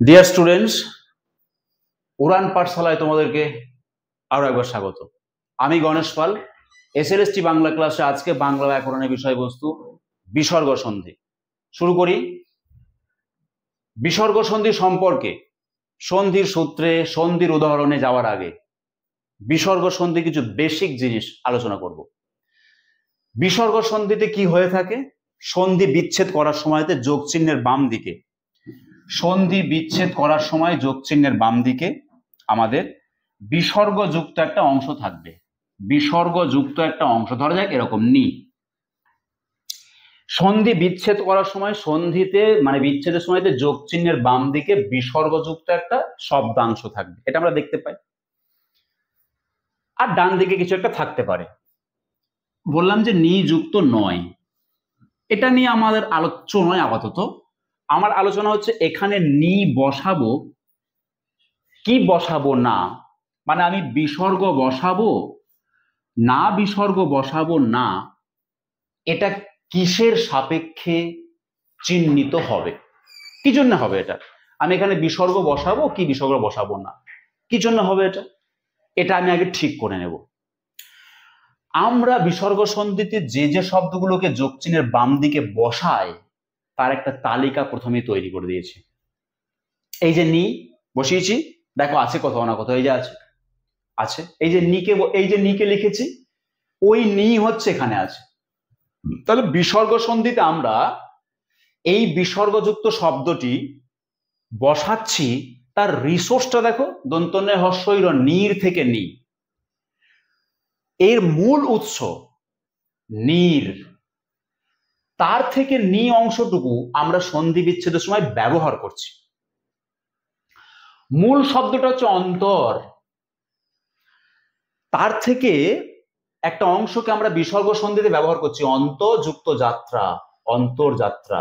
Dear students, উড়ান পাঠশালায় তোমাদেরকে আরো একবার স্বাগত। আমি গণেশ পাল, এসএলএসটি বাংলা ক্লাসে আজকে বাংলা ব্যাকরণের বিষয়বস্তু বিসর্গ সন্ধি। শুরু করি। বিসর্গ সন্ধি সম্পর্কে সন্ধির সূত্রে, সন্ধির উদাহরণে যাওয়ার আগে বিসর্গ সন্ধি কিছু বেসিক জিনিস আলোচনা করব। বিসর্গ সন্ধিতে কি হয়ে থাকে? সন্ধি বিচ্ছেদ করার সময়তে যোগ চিহ্নের বাম দিকে, সন্ধি বিচ্ছেদ করার সময় যোগ চিহ্নের বাম দিকে আমাদের বিসর্গযুক্ত একটা অংশ থাকবে। বিসর্গযুক্ত একটা অংশ, ধরা যাক এরকম নি। সন্ধি বিচ্ছেদ করার সময় সন্ধিতে মানে বিচ্ছেদের সময়তে যোগ চিহ্নের বাম দিকে বিসর্গযুক্ত একটা শব্দাংশ থাকবে, এটা আমরা দেখতে পাই। আর ডান দিকে কিছু একটা থাকতে পারে। বললাম যে নি যুক্ত নয়, এটা নিয়ে আমাদের আলোচ্য নয় আপাতত। আমার আলোচনা হচ্ছে এখানে নি বসাবো কি বসাবো না, মানে আমি বিসর্গ বসাবো না বিসর্গ বসাবো না, এটা কিসের সাপেক্ষে চিহ্নিত হবে, কি জন্য হবে এটা? আমি এখানে বিসর্গ বসাবো কি বিসর্গ বসাবো না, কি জন্য হবে এটা? এটা আমি আগে ঠিক করে নেব। আমরা বিসর্গ সন্ধিতে যে যে শব্দগুলোকে যোগ চিহ্নের বাম দিকে বসাই তার একটা তালিকা প্রথমে তৈরি করে দিয়েছি। এই যে নি বসিয়েছি, দেখো আছে কোথাও না কোথাও, এই যে আছে এই যে নিকে লিখেছি, ওই নি হচ্ছে এখানে আছে। তাহলে বিসর্গ সন্ধিতে আমরা এই বিসর্গযুক্ত শব্দটি বসাচ্ছি, তার রিসোর্সটা দেখো, দন্তন্য হস্যইর নির থেকে নি। এর মূল উৎস নির, তার থেকে নি অংশটুকু আমরা সন্ধি বিচ্ছেদের সময় ব্যবহার করছি। মূল শব্দটা হচ্ছে অন্তর, তার থেকে একটা অংশকে আমরা বিসর্গ সন্ধিতে ব্যবহার করছি। অন্তযুক্ত যাত্রা, অন্তর্যাত্রা,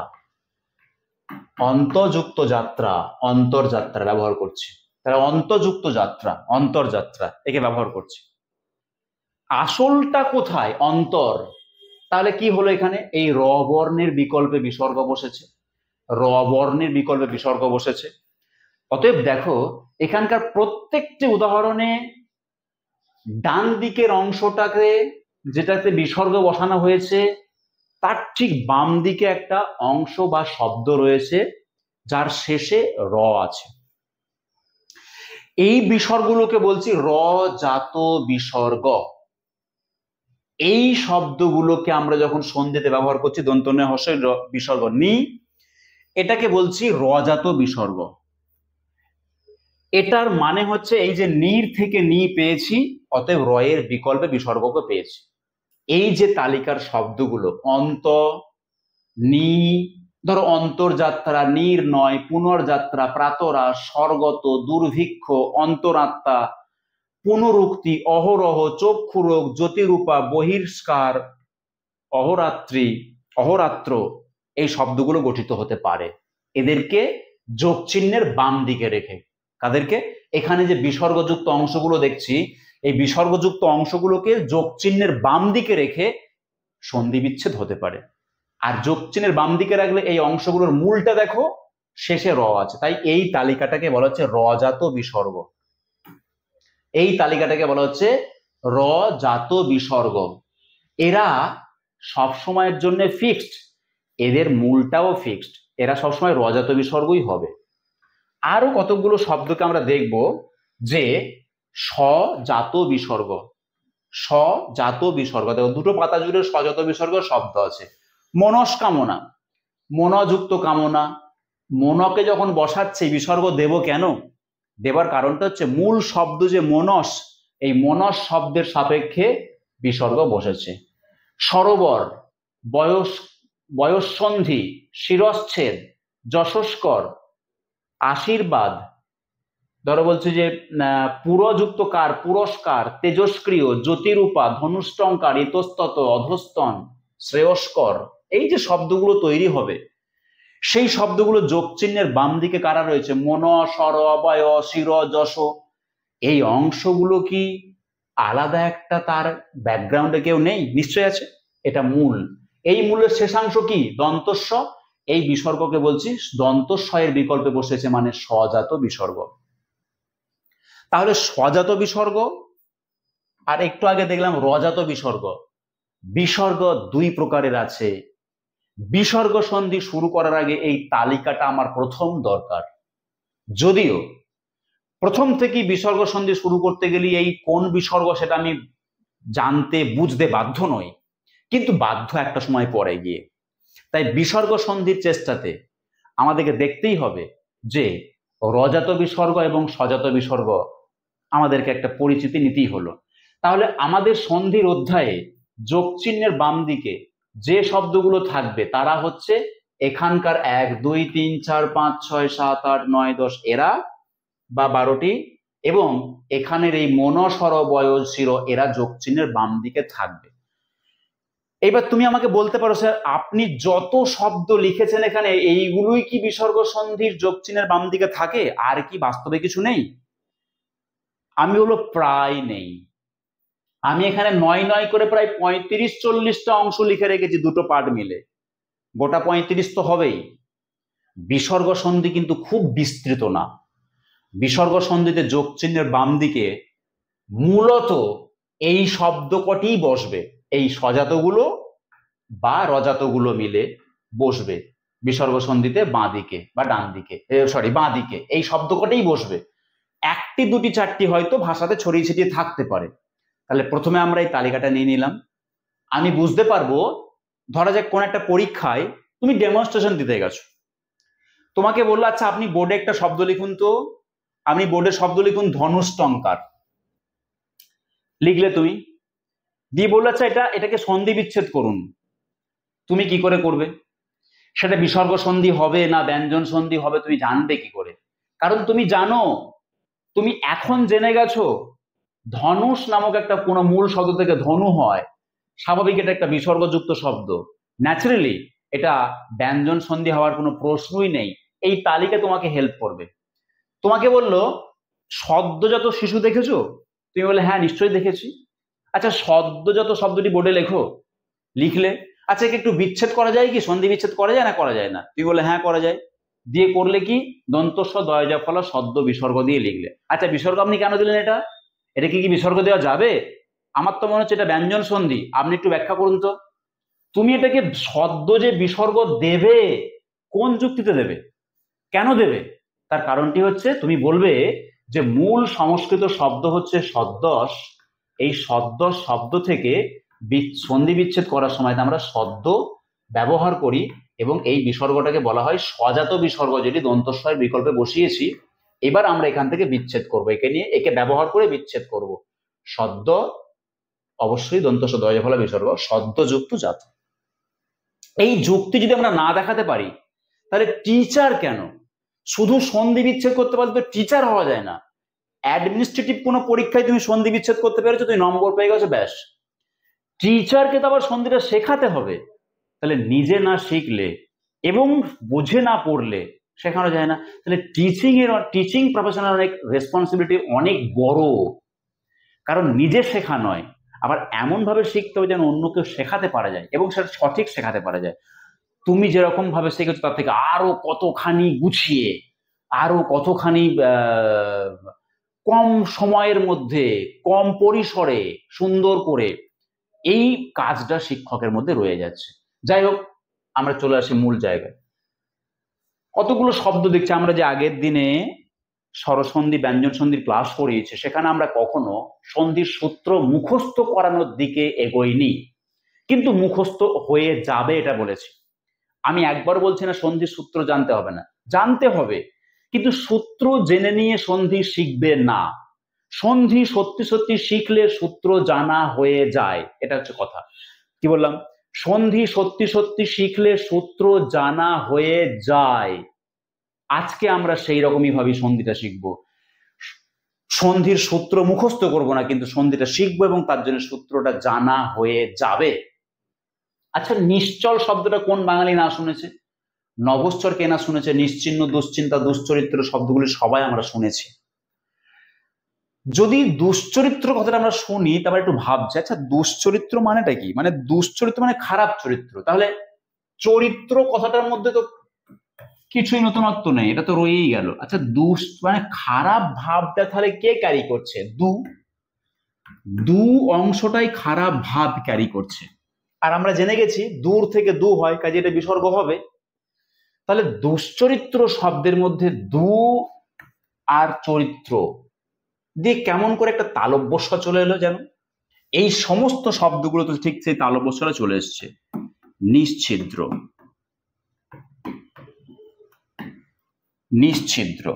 অন্তযুক্ত যাত্রা, অন্তর্যাত্রা ব্যবহার করছি। তাহলে অন্তযুক্ত যাত্রা, অন্তর্যাত্রা, একে ব্যবহার করছি। আসলটা কোথায়? অন্তর। তাহলে কি হলো এখানে? এই র বর্ণের বিকল্পে বিসর্গ বসেছে, র বর্ণের বিকল্পে বিসর্গ বসেছে। অতএব দেখো এখানকার প্রত্যেকটি উদাহরণে ডান দিকের অংশটাকে যেটাতে বিসর্গ বসানো হয়েছে তার ঠিক বাম দিকে একটা অংশ বা শব্দ রয়েছে যার শেষে র আছে। এই বিসর্গগুলোকে বলছি র জাত বিসর্গ। এই শব্দগুলোকে আমরা যখন সন্ধিতে ব্যবহার করছি দন্তন্য হস্যই বিসর্গ নি, এটাকে বলছি রজাত বিসর্গ। এটার মানে হচ্ছে এই যে নির থেকে নি পেয়েছি, অতএব রয়ের বিকল্পে বিসর্গকে পেয়েছি। এই যে তালিকার শব্দগুলো অন্ত, নি, ধরো অন্তর্যাত্রা, নির্ণয়, পুনর্যাত্রা, প্রাতরা, স্বর্গত, দুর্ভিক্ষ, অন্তরাত্মা, পুনরুক্তি, অহরহ, চক্ষুরোগ, জ্যোতিরূপা, বহিষ্কার, অহরাত্রি, অহরাত্র, এই শব্দগুলো গঠিত হতে পারে এদেরকে যোগ চিহ্নের বাম দিকে রেখে। কাদেরকে? এখানে যে বিসর্গযুক্ত অংশগুলো দেখছি, এই বিসর্গযুক্ত অংশগুলোকে যোগ চিহ্নের বাম দিকে রেখে সন্ধি বিচ্ছেদ হতে পারে। আর যোগ চিহ্নের বাম দিকে রাখলে এই অংশগুলোর মূলটা দেখো শেষে র আছে, তাই এই তালিকাটাকে বলা হচ্ছে রজাত বিসর্গ। এই তালিকাটাকে বলা হচ্ছে রজাত বিসর্গ। এরা সব সময়ের জন্য ফিক্সড, এদের মূলটাও ফিক্সড, এরা সবসময় রজাত বিসর্গই হবে। আরো কতগুলো শব্দকে আমরা দেখব যে স্বজাত বিসর্গ, স্বজাত বিসর্গ। দেখো দুটো পাতা জুড়ে স্বজাত বিসর্গ শব্দ আছে। মনস্কামনা, মনযুক্ত কামনা, মনকে যখন বসাচ্ছে বিসর্গ দেব কেন? দেবার কারণটা হচ্ছে মূল শব্দ যে মনস, এই মনস শব্দের সাপেক্ষে বিসর্গ বসেছে। সরোবর, বয়ঃসন্ধি, শিরশ্ছেদ, যশস্কর, আশীর্বাদ, ধরো বলছে যে পুরযুক্ত কার, পুরস্কার, তেজস্ক্রিয়, জ্যোতিরূপা, ধনুষ্টঙ্কার, ইতস্তত, অধস্তন, শ্রেয়স্কর, এই যে শব্দগুলো তৈরি হবে সেই শব্দগুলো যোগ চিহ্নের বাম দিকে কারা রয়েছে? মন, স্বর, অবয়, শির, যশ। এই অংশগুলো কি আলাদা একটা তার ব্যাকগ্রাউন্ডে কেউ নেই? নিশ্চয় আছে, এটা মূল। এই মূলের শেষাংশ কি? দন্তস্ব। এই বিসর্গকে বলছি দন্তস্বয়ের বিকল্পে বসেছে মানে স্বজাত বিসর্গ। তাহলে স্বজাত বিসর্গ আর একটু আগে দেখলাম রজাত বিসর্গ। বিসর্গ দুই প্রকারের আছে। বিসর্গ সন্ধি শুরু করার আগে এই তালিকাটা আমার প্রথম দরকার। যদিও প্রথম থেকেই বিসর্গ সন্ধি শুরু করতে গেলে এই কোন বিসর্গ সেটা আমি জানতে বুঝতে বাধ্য নই, কিন্তু বাধ্য একটা সময় পরে গিয়ে। তাই বিসর্গ সন্ধির চেষ্টাতে আমাদেরকে দেখতেই হবে যে রজাত বিসর্গ এবং স্বজাত বিসর্গ আমাদেরকে একটা পরিচিতি নিতেই হলো। তাহলে আমাদের সন্ধির অধ্যায়ে যোগ চিহ্নের বাম দিকে যে শব্দগুলো থাকবে তারা হচ্ছে এখানকার 1 2 3 4 5 6 7 8 9 10 এরা বা 12টি, এবং এখানের এই মন স্বর বয়স শির এরা যোগ চিহ্নের বাম দিকে থাকবে। এবার তুমি আমাকে বলতে পারো স্যার আপনি যত শব্দ লিখেছেন এখানে এইগুলোই কি বিসর্গ সন্ধির যোগ চিহ্নের বাম দিকে থাকে, আর কি বাস্তবে কিছু নেই? আমি বলবো প্রায় নেই। আমি এখানে 9 করে প্রায় 35-40টা অংশ লিখে রেখেছি দুটো পার্ট মিলে, গোটা 35 তো হবেই। বিসর্গ সন্ধি কিন্তু খুব বিস্তৃত না। বিসর্গ সন্ধিতে যোগ চিহ্নের বাম দিকে মূলত এই শব্দ কটিই বসবে, এই স্বজাতগুলো বা রজাতগুলো মিলে বসবে বিসর্গ সন্ধিতে বাঁ দিকে বা ডান দিকে, বাঁ দিকে এই শব্দ কটাই বসবে। একটি দুটি চারটি হয়তো ভাষাতে ছড়িয়ে ছিটিয়ে থাকতে পারে। তাহলে প্রথমে আমরা এই তালিকাটা নিয়ে নিলাম। আমি বুঝতে পারবো, ধরা যাক কোন একটা পরীক্ষায় তুমি ডেমনস্ট্রেশন দিতে গেছো, তোমাকে বললো আচ্ছা আপনি বোর্ডে একটা শব্দ লিখুন তো, আপনি বোর্ডে শব্দ লিখুন ধনুষ্টঙ্কার। লিখলে তুমি, দিয়ে বললো আচ্ছা এটাকে সন্ধি বিচ্ছেদ করুন। তুমি কি করে করবে? সেটা বিসর্গ সন্ধি হবে না ব্যঞ্জন সন্ধি হবে তুমি জানবে কি করে? কারণ তুমি জানো, তুমি এখন জেনে গেছো ধনুষ নামক একটা কোন মূল শব্দ থেকে ধনু হয়, স্বাভাবিক এটা একটা বিসর্গযুক্ত শব্দ, ন্যাচারালি এটা ব্যঞ্জন সন্ধি হওয়ার কোনো প্রশ্নই নেই। এই তালিকা তোমাকে হেল্প করবে। তোমাকে বললো সদ্যজাত শিশু দেখেছো, তুমি বলে হ্যাঁ নিশ্চয়ই দেখেছি। আচ্ছা সদ্যজাত শব্দটি বোর্ডে লেখো। লিখলে আচ্ছা একে একটু বিচ্ছেদ করা যায় কি, সন্ধি বিচ্ছেদ করা যায় না করা যায় না? তুমি বলে হ্যাঁ করা যায়। দিয়ে করলে কি দন্তস্ব দয়জা ফলা সদ্য বিসর্গ দিয়ে লিখলে। আচ্ছা বিসর্গ আপনি কেন দিলেন? এটা কি বিসর্গ দেওয়া যাবে? আমার তো মনে হচ্ছে এটা ব্যঞ্জন সন্ধি, আপনি একটু ব্যাখ্যা করুন তো। তুমি এটাকে সদ্য যে বিসর্গ দেবে কোন যুক্তিতে দেবে, কেন দেবে? তার কারণটি হচ্ছে তুমি বলবে যে মূল সংস্কৃত শব্দ হচ্ছে সদ্যস, এই সদ্যস শব্দ থেকে সন্ধি বিচ্ছেদ করার সময় আমরা সদ্য ব্যবহার করি এবং এই বিসর্গটাকে বলা হয় স্বজাত বিসর্গ, যেটি দন্তস্বয়ের বিকল্পে বসিয়েছি। এবার আমরা এখান থেকে বিচ্ছেদ করব, একে ব্যবহার করে বিচ্ছেদ করব। সদ্য অবশ্যই দন্তস্ব দয়জা ফলা বিসর্গ, সদ্যযুক্ত জাত। এই যুক্তি যদি আমরা না দেখাতে পারি তাহলে টিচার কেন? শুধু সন্ধি বিচ্ছেদ করতে পারলে তো টিচার হওয়া যায় না। অ্যাডমিনিস্ট্রেটিভ কোনো পরীক্ষায় তুমি সন্ধি বিচ্ছেদ করতে পেরেছো, তুমি নম্বর পেয়ে গেছো, ব্যাস। টিচারকে তো আবার সন্ধিটা শেখাতে হবে। তাহলে নিজে না শিখলে এবং বুঝে না পড়লে শেখানো যায় না। তাহলে টিচিং প্রফেশনের অনেক রেসপন্সিবিলিটি অনেক বড়, কারণ নিজে শেখা নয়, আবার এমন ভাবে শিখতে হবে যেন অন্য কেউ শেখাতে পারা যায় এবং সেটা সঠিক শেখাতে পারা যায়। তুমি যেরকম ভাবে শিখেছো তার থেকে আরো কতখানি গুছিয়ে, আরো কতখানি কম সময়ের মধ্যে কম পরিসরে সুন্দর করে এই কাজটা শিক্ষকের মধ্যে রয়ে যাচ্ছে। যাই হোক, আমরা চলে আসি মূল জায়গায়। কতগুলো শব্দ দেখছি আমরা যে আগের দিনে স্বরসন্ধি ব্যঞ্জন সন্ধির ক্লাস করিয়েছি, সেখানে আমরা কখনো সন্ধির সূত্র মুখস্থ করানোর দিকে এগোইনি, কিন্তু মুখস্থ হয়ে যাবে এটা বলেছি। আমি একবার বলছি না সন্ধির সূত্র জানতে হবে না, জানতে হবে, কিন্তু সূত্র জেনে নিয়ে সন্ধি শিখবে না। সন্ধি সত্যি সত্যি শিখলে সূত্র জানা হয়ে যায়, এটা হচ্ছে কথা। কি বললাম? সন্ধি সত্যি সত্যি শিখলে সূত্র জানা হয়ে যায়। আজকে আমরা সেই রকমই ভাবে সন্ধিটা শিখবো। সন্ধির সূত্র মুখস্থ করব না, কিন্তু সন্ধিটা শিখবো এবং তার জন্য সূত্রটা জানা হয়ে যাবে। আচ্ছা নিশ্চল শব্দটা কোন বাঙালি না শুনেছে? নভশ্চর কে না শুনেছে? নিশ্চিহ্ন, দুশ্চিন্তা, দুশ্চরিত্র শব্দগুলি সবাই আমরা শুনেছি। যদি দুশ্চরিত্র কথাটা আমরা শুনি তারপর একটু ভাবছি, আচ্ছা দুশ্চরিত্র মানেটা কি? মানে দুশ্চরিত্র মানে খারাপ চরিত্র। তাহলে চরিত্র কথাটার মধ্যে তো কিছুই নতুনত্ব নেই, এটা তো রয়েই গেল। আচ্ছা মানে খারাপ ভাবটা তাহলে কে ক্যারি করছে? দু অংশটাই খারাপ ভাব ক্যারি করছে। আর আমরা জেনে গেছি দূর থেকে দু হয়, কাজে এটা বিসর্গ হবে। তাহলে দুশ্চরিত্র শব্দের মধ্যে দু আর চরিত্র দিয়ে কেমন করে একটা তালব্যস্য চলে এলো যেন। এই সমস্ত শব্দগুলো তো ঠিক সেই তালব্যস্যটা চলে এসছে। নিশ্ছিদ্র, নিশ্ছিদ্র,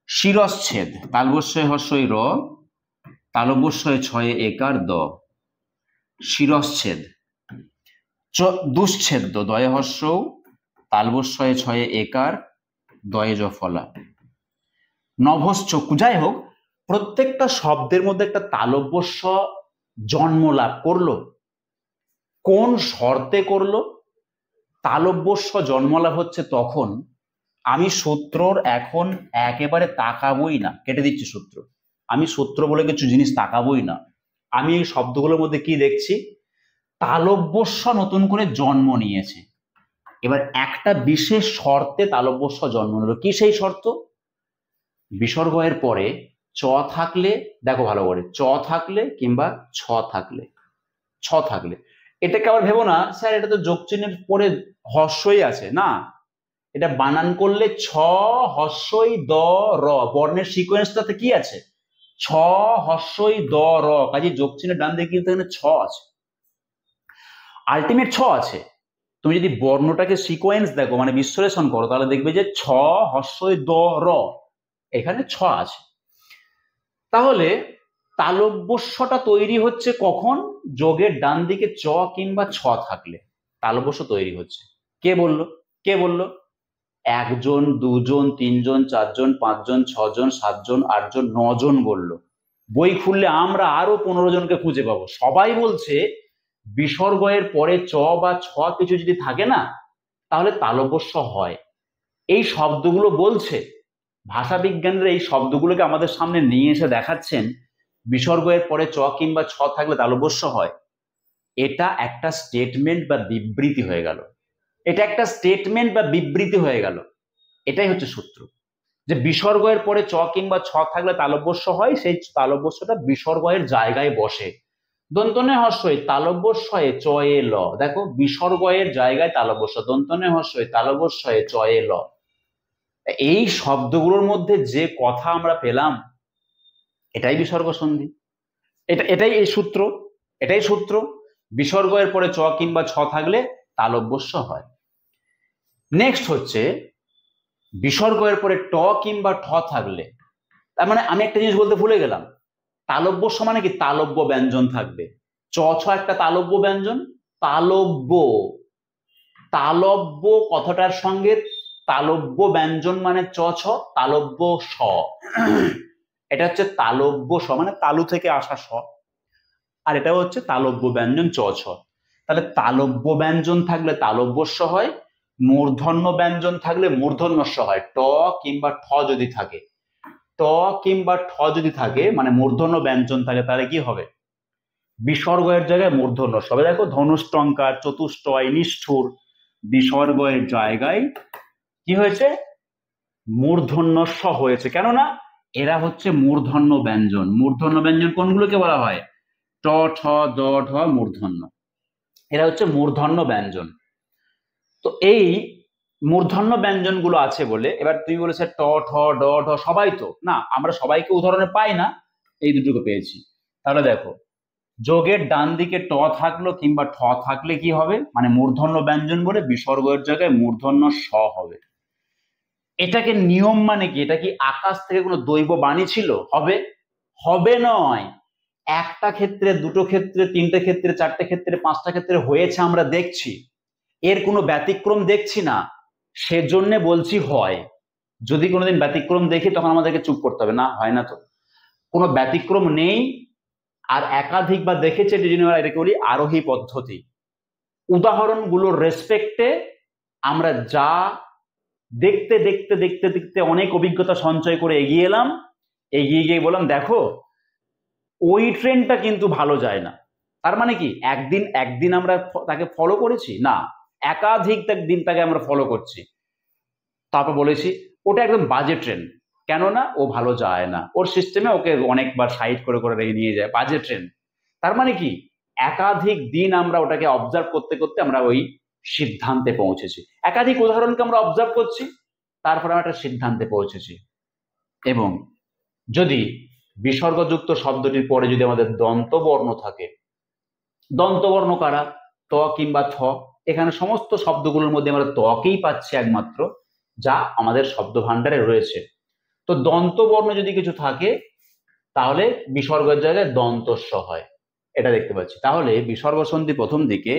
শিরশ্ছেদ, তালবস্যয় হস্যই র, তালব্যস্যয় ছয়ে একার দ, শিরশ্ছেদ। দুশ্ছেদ্য, দয়ে হস্য, তালবস্যয় ছয়ে একার, দয়ে জ ফলা, নভশ্চক্ষু। যাই হোক, প্রত্যেকটা শব্দের মধ্যে একটা তালব্যস্য জন্ম লাভ করলো। কোন শর্তে করলো? তালব্যস্য জন্মলাভ হচ্ছে তখন আমি সূত্রর এখন একেবারে তাকাবই না, কেটে দিচ্ছি সূত্র। আমি সূত্র বলে কিছু জিনিস তাকাবই না। আমি এই শব্দগুলোর মধ্যে কি দেখছি? তালব্যস্য নতুন করে জন্ম নিয়েছে। এবার একটা বিশেষ শর্তে তালব্যস্য জন্ম নিল। কি সেই শর্ত? বিসর্গ এর পরে চ থাকলে, দেখো ভালো করে, চ থাকলে কিংবা ছ থাকলে, এটাকে আবার ভেবো না স্যার এটা তো যোগ চিহ্নের পরে হর্ষই আছে, না, এটা বানান করলে ছ হর্ষই দ র, বর্ণের সিকোয়েন্সটাতে কি আছে? ছ হর্ষই দ র, কাজে যোগ চিহ্নের ডান দিকে কিন্তু এখানে ছ আছে, আলটিমেট ছ আছে। তুমি যদি বর্ণটাকে সিকোয়েন্স দেখো, মানে বিশ্লেষণ করো, তাহলে দেখবে যে ছ হর্ষই দ র, এখানে ছ আছে। তাহলে তালব্যস্যটা তৈরি হচ্ছে কখন? যোগের ডান দিকে চ কিংবা ছ থাকলে তালব্যস্য তৈরি হচ্ছে। কে বলল? একজন, দুজন, তিনজন, চারজন, পাঁচজন, ছজন, সাতজন, আটজন, নজন বলল। বই খুললে আমরা আরো 15 জনকে খুঁজে পাবো। সবাই বলছে বিসর্গ এর পরে চ বা ছ কিছু যদি থাকে না, তাহলে তালব্যস্য হয়। এই শব্দগুলো বলছে, ভাষা বিজ্ঞানীরা এই শব্দগুলোকে আমাদের সামনে নিয়ে এসে দেখাচ্ছেন বিসর্গ এর পরে চ কিংবা ছ থাকলে তালব্যস্য হয়। এটা একটা স্টেটমেন্ট বা বিবৃতি হয়ে গেল। এটাই হচ্ছে সূত্র, যে বিসর্গ এর পরে চ কিংবা ছ থাকলে তালব্যস্য হয়, সেই তালব্যস্যটা বিসর্গ এর জায়গায় বসে। দন্তনে হর্ষই তালব্যস্যয়ে চ এ ল, দেখো বিসর্গ এর জায়গায় তালব্যস্য, দন্তনে হর্ষই তালব্যস্যয়ে চ এ ল। এই শব্দগুলোর মধ্যে যে কথা আমরা পেলাম, এটাই বিসর্গ সন্ধি। এটাই সূত্র। বিসর্গ এর পরে চ কিংবা ছ থাকলে তালব্যস্য হয়। নেক্সট হচ্ছে বিসর্গ এর পরে ট কিংবা ঠ থাকলে, তার মানে আমি একটা জিনিস বলতে ভুলে গেলাম, তালব্যস্য মানে কি? তালব্য ব্যঞ্জন থাকবে। চ ছ একটা তালব্য ব্যঞ্জন। তালব্য কথাটার সঙ্গে তালব্য ব্যঞ্জন মানে চ ছ, তালব্য স, এটা হচ্ছে তালব্য স মানে তালু থেকে আসা স, আর এটা হচ্ছে তালব্য ব্যঞ্জন চ ছ। তাহলে তালব্য ব্যঞ্জন থাকলে তালব্যস্য হয়, মূর্ধন্য ব্যঞ্জন থাকলে মূর্ধন্যস্য হয়। ট কিংবা ঠ যদি থাকে, মানে মূর্ধন্য ব্যঞ্জন থাকে, তাহলে কি হবে? বিসর্গ এর জায়গায় মূর্ধন্যস্য হবে। দেখো ধনুষ্টঙ্কার, চতুষ্টয়, নিষ্ঠুর, বিসর্গ এর জায়গায় কি হয়েছে? মূর্ধন্যস্য হয়েছে। কেননা এরা হচ্ছে মূর্ধন্য ব্যঞ্জন। মূর্ধন্য ব্যঞ্জন কোনগুলোকে বলা হয়? ট ঠ দ ঢ মূর্ধন্য, এরা হচ্ছে মূর্ধন্য ব্যঞ্জন। তো এই মূর্ধন্য ব্যঞ্জন গুলো আছে বলে, এবার তুই বলেছে ট ঠ ড ঢ, সবাই তো না, আমরা সবাইকে উদাহরণে পাই না, এই দুটোকে পেয়েছি। তাহলে দেখো যোগের ডান দিকে ট থাকলো কিংবা ঠ থাকলে কি হবে? মানে মূর্ধন্য ব্যঞ্জন বলে বিসর্গের জায়গায় মূর্ধন্য স হবে। এটাকে নিয়ম মানে কি? এটা কি আকাশ থেকে কোনো দৈব বাণী ছিল? হবে নয়। একটা ক্ষেত্রে, দুটো ক্ষেত্রে, তিনটে ক্ষেত্রে, চারটে ক্ষেত্রে, পাঁচটা ক্ষেত্রে হয়েছে, আমরা দেখছি, এর কোনো ব্যতিক্রম দেখছি না, সেজন্য বলছি হয়। যদি কোনোদিন ব্যতিক্রম দেখি তখন আমাদেরকে চুপ করতে হবে, না হয় না, তো কোনো ব্যতিক্রম নেই। আর একাধিকবার দেখেছে, এটাকে বলি আরোহী পদ্ধতি। উদাহরণগুলোর রেসপেক্টে আমরা যা দেখতে দেখতে দেখতে দেখতে অনেক অভিজ্ঞতা সঞ্চয় করে এগিয়ে গিয়ে বললাম দেখো ওই ট্রেনটা কিন্তু ভালো যায় না। তার মানে কি একদিন আমরা তাকে ফলো করেছি? না, একাধিক দিন তাকে আমরা ফলো করছি, তারপর বলেছি ওটা একদম বাজে ট্রেন, কেননা ও ভালো যায় না, ওর সিস্টেমে ওকে অনেকবার সাইড করে করে নিয়ে যায়, বাজে ট্রেন। তার মানে কি, একাধিক দিন আমরা ওটাকে অবজার্ভ করতে করতে আমরা ওই সিদ্ধান্তে পৌঁছেছি, একাধিক উদাহরণকে আমরা অবজার্ভ করছি, তারপরে আমরা একটা সিদ্ধান্তে পৌঁছেছি। এবং যদি বিসর্গযুক্ত শব্দটির পরে যদি আমাদের দন্তবর্ণ থাকে, দন্তবর্ণ কারা, ত কিংবা থ, এখানে সমস্ত শব্দগুলোর মধ্যে আমরা তকেই পাচ্ছি একমাত্র, যা আমাদের শব্দ ভান্ডারে রয়েছে। তো দন্তবর্ণ যদি কিছু থাকে তাহলে বিসর্গের জায়গায় দন্তস্ব হয়, এটা দেখতে পাচ্ছি। তাহলে বিসর্গ সন্ধি প্রথম দিকে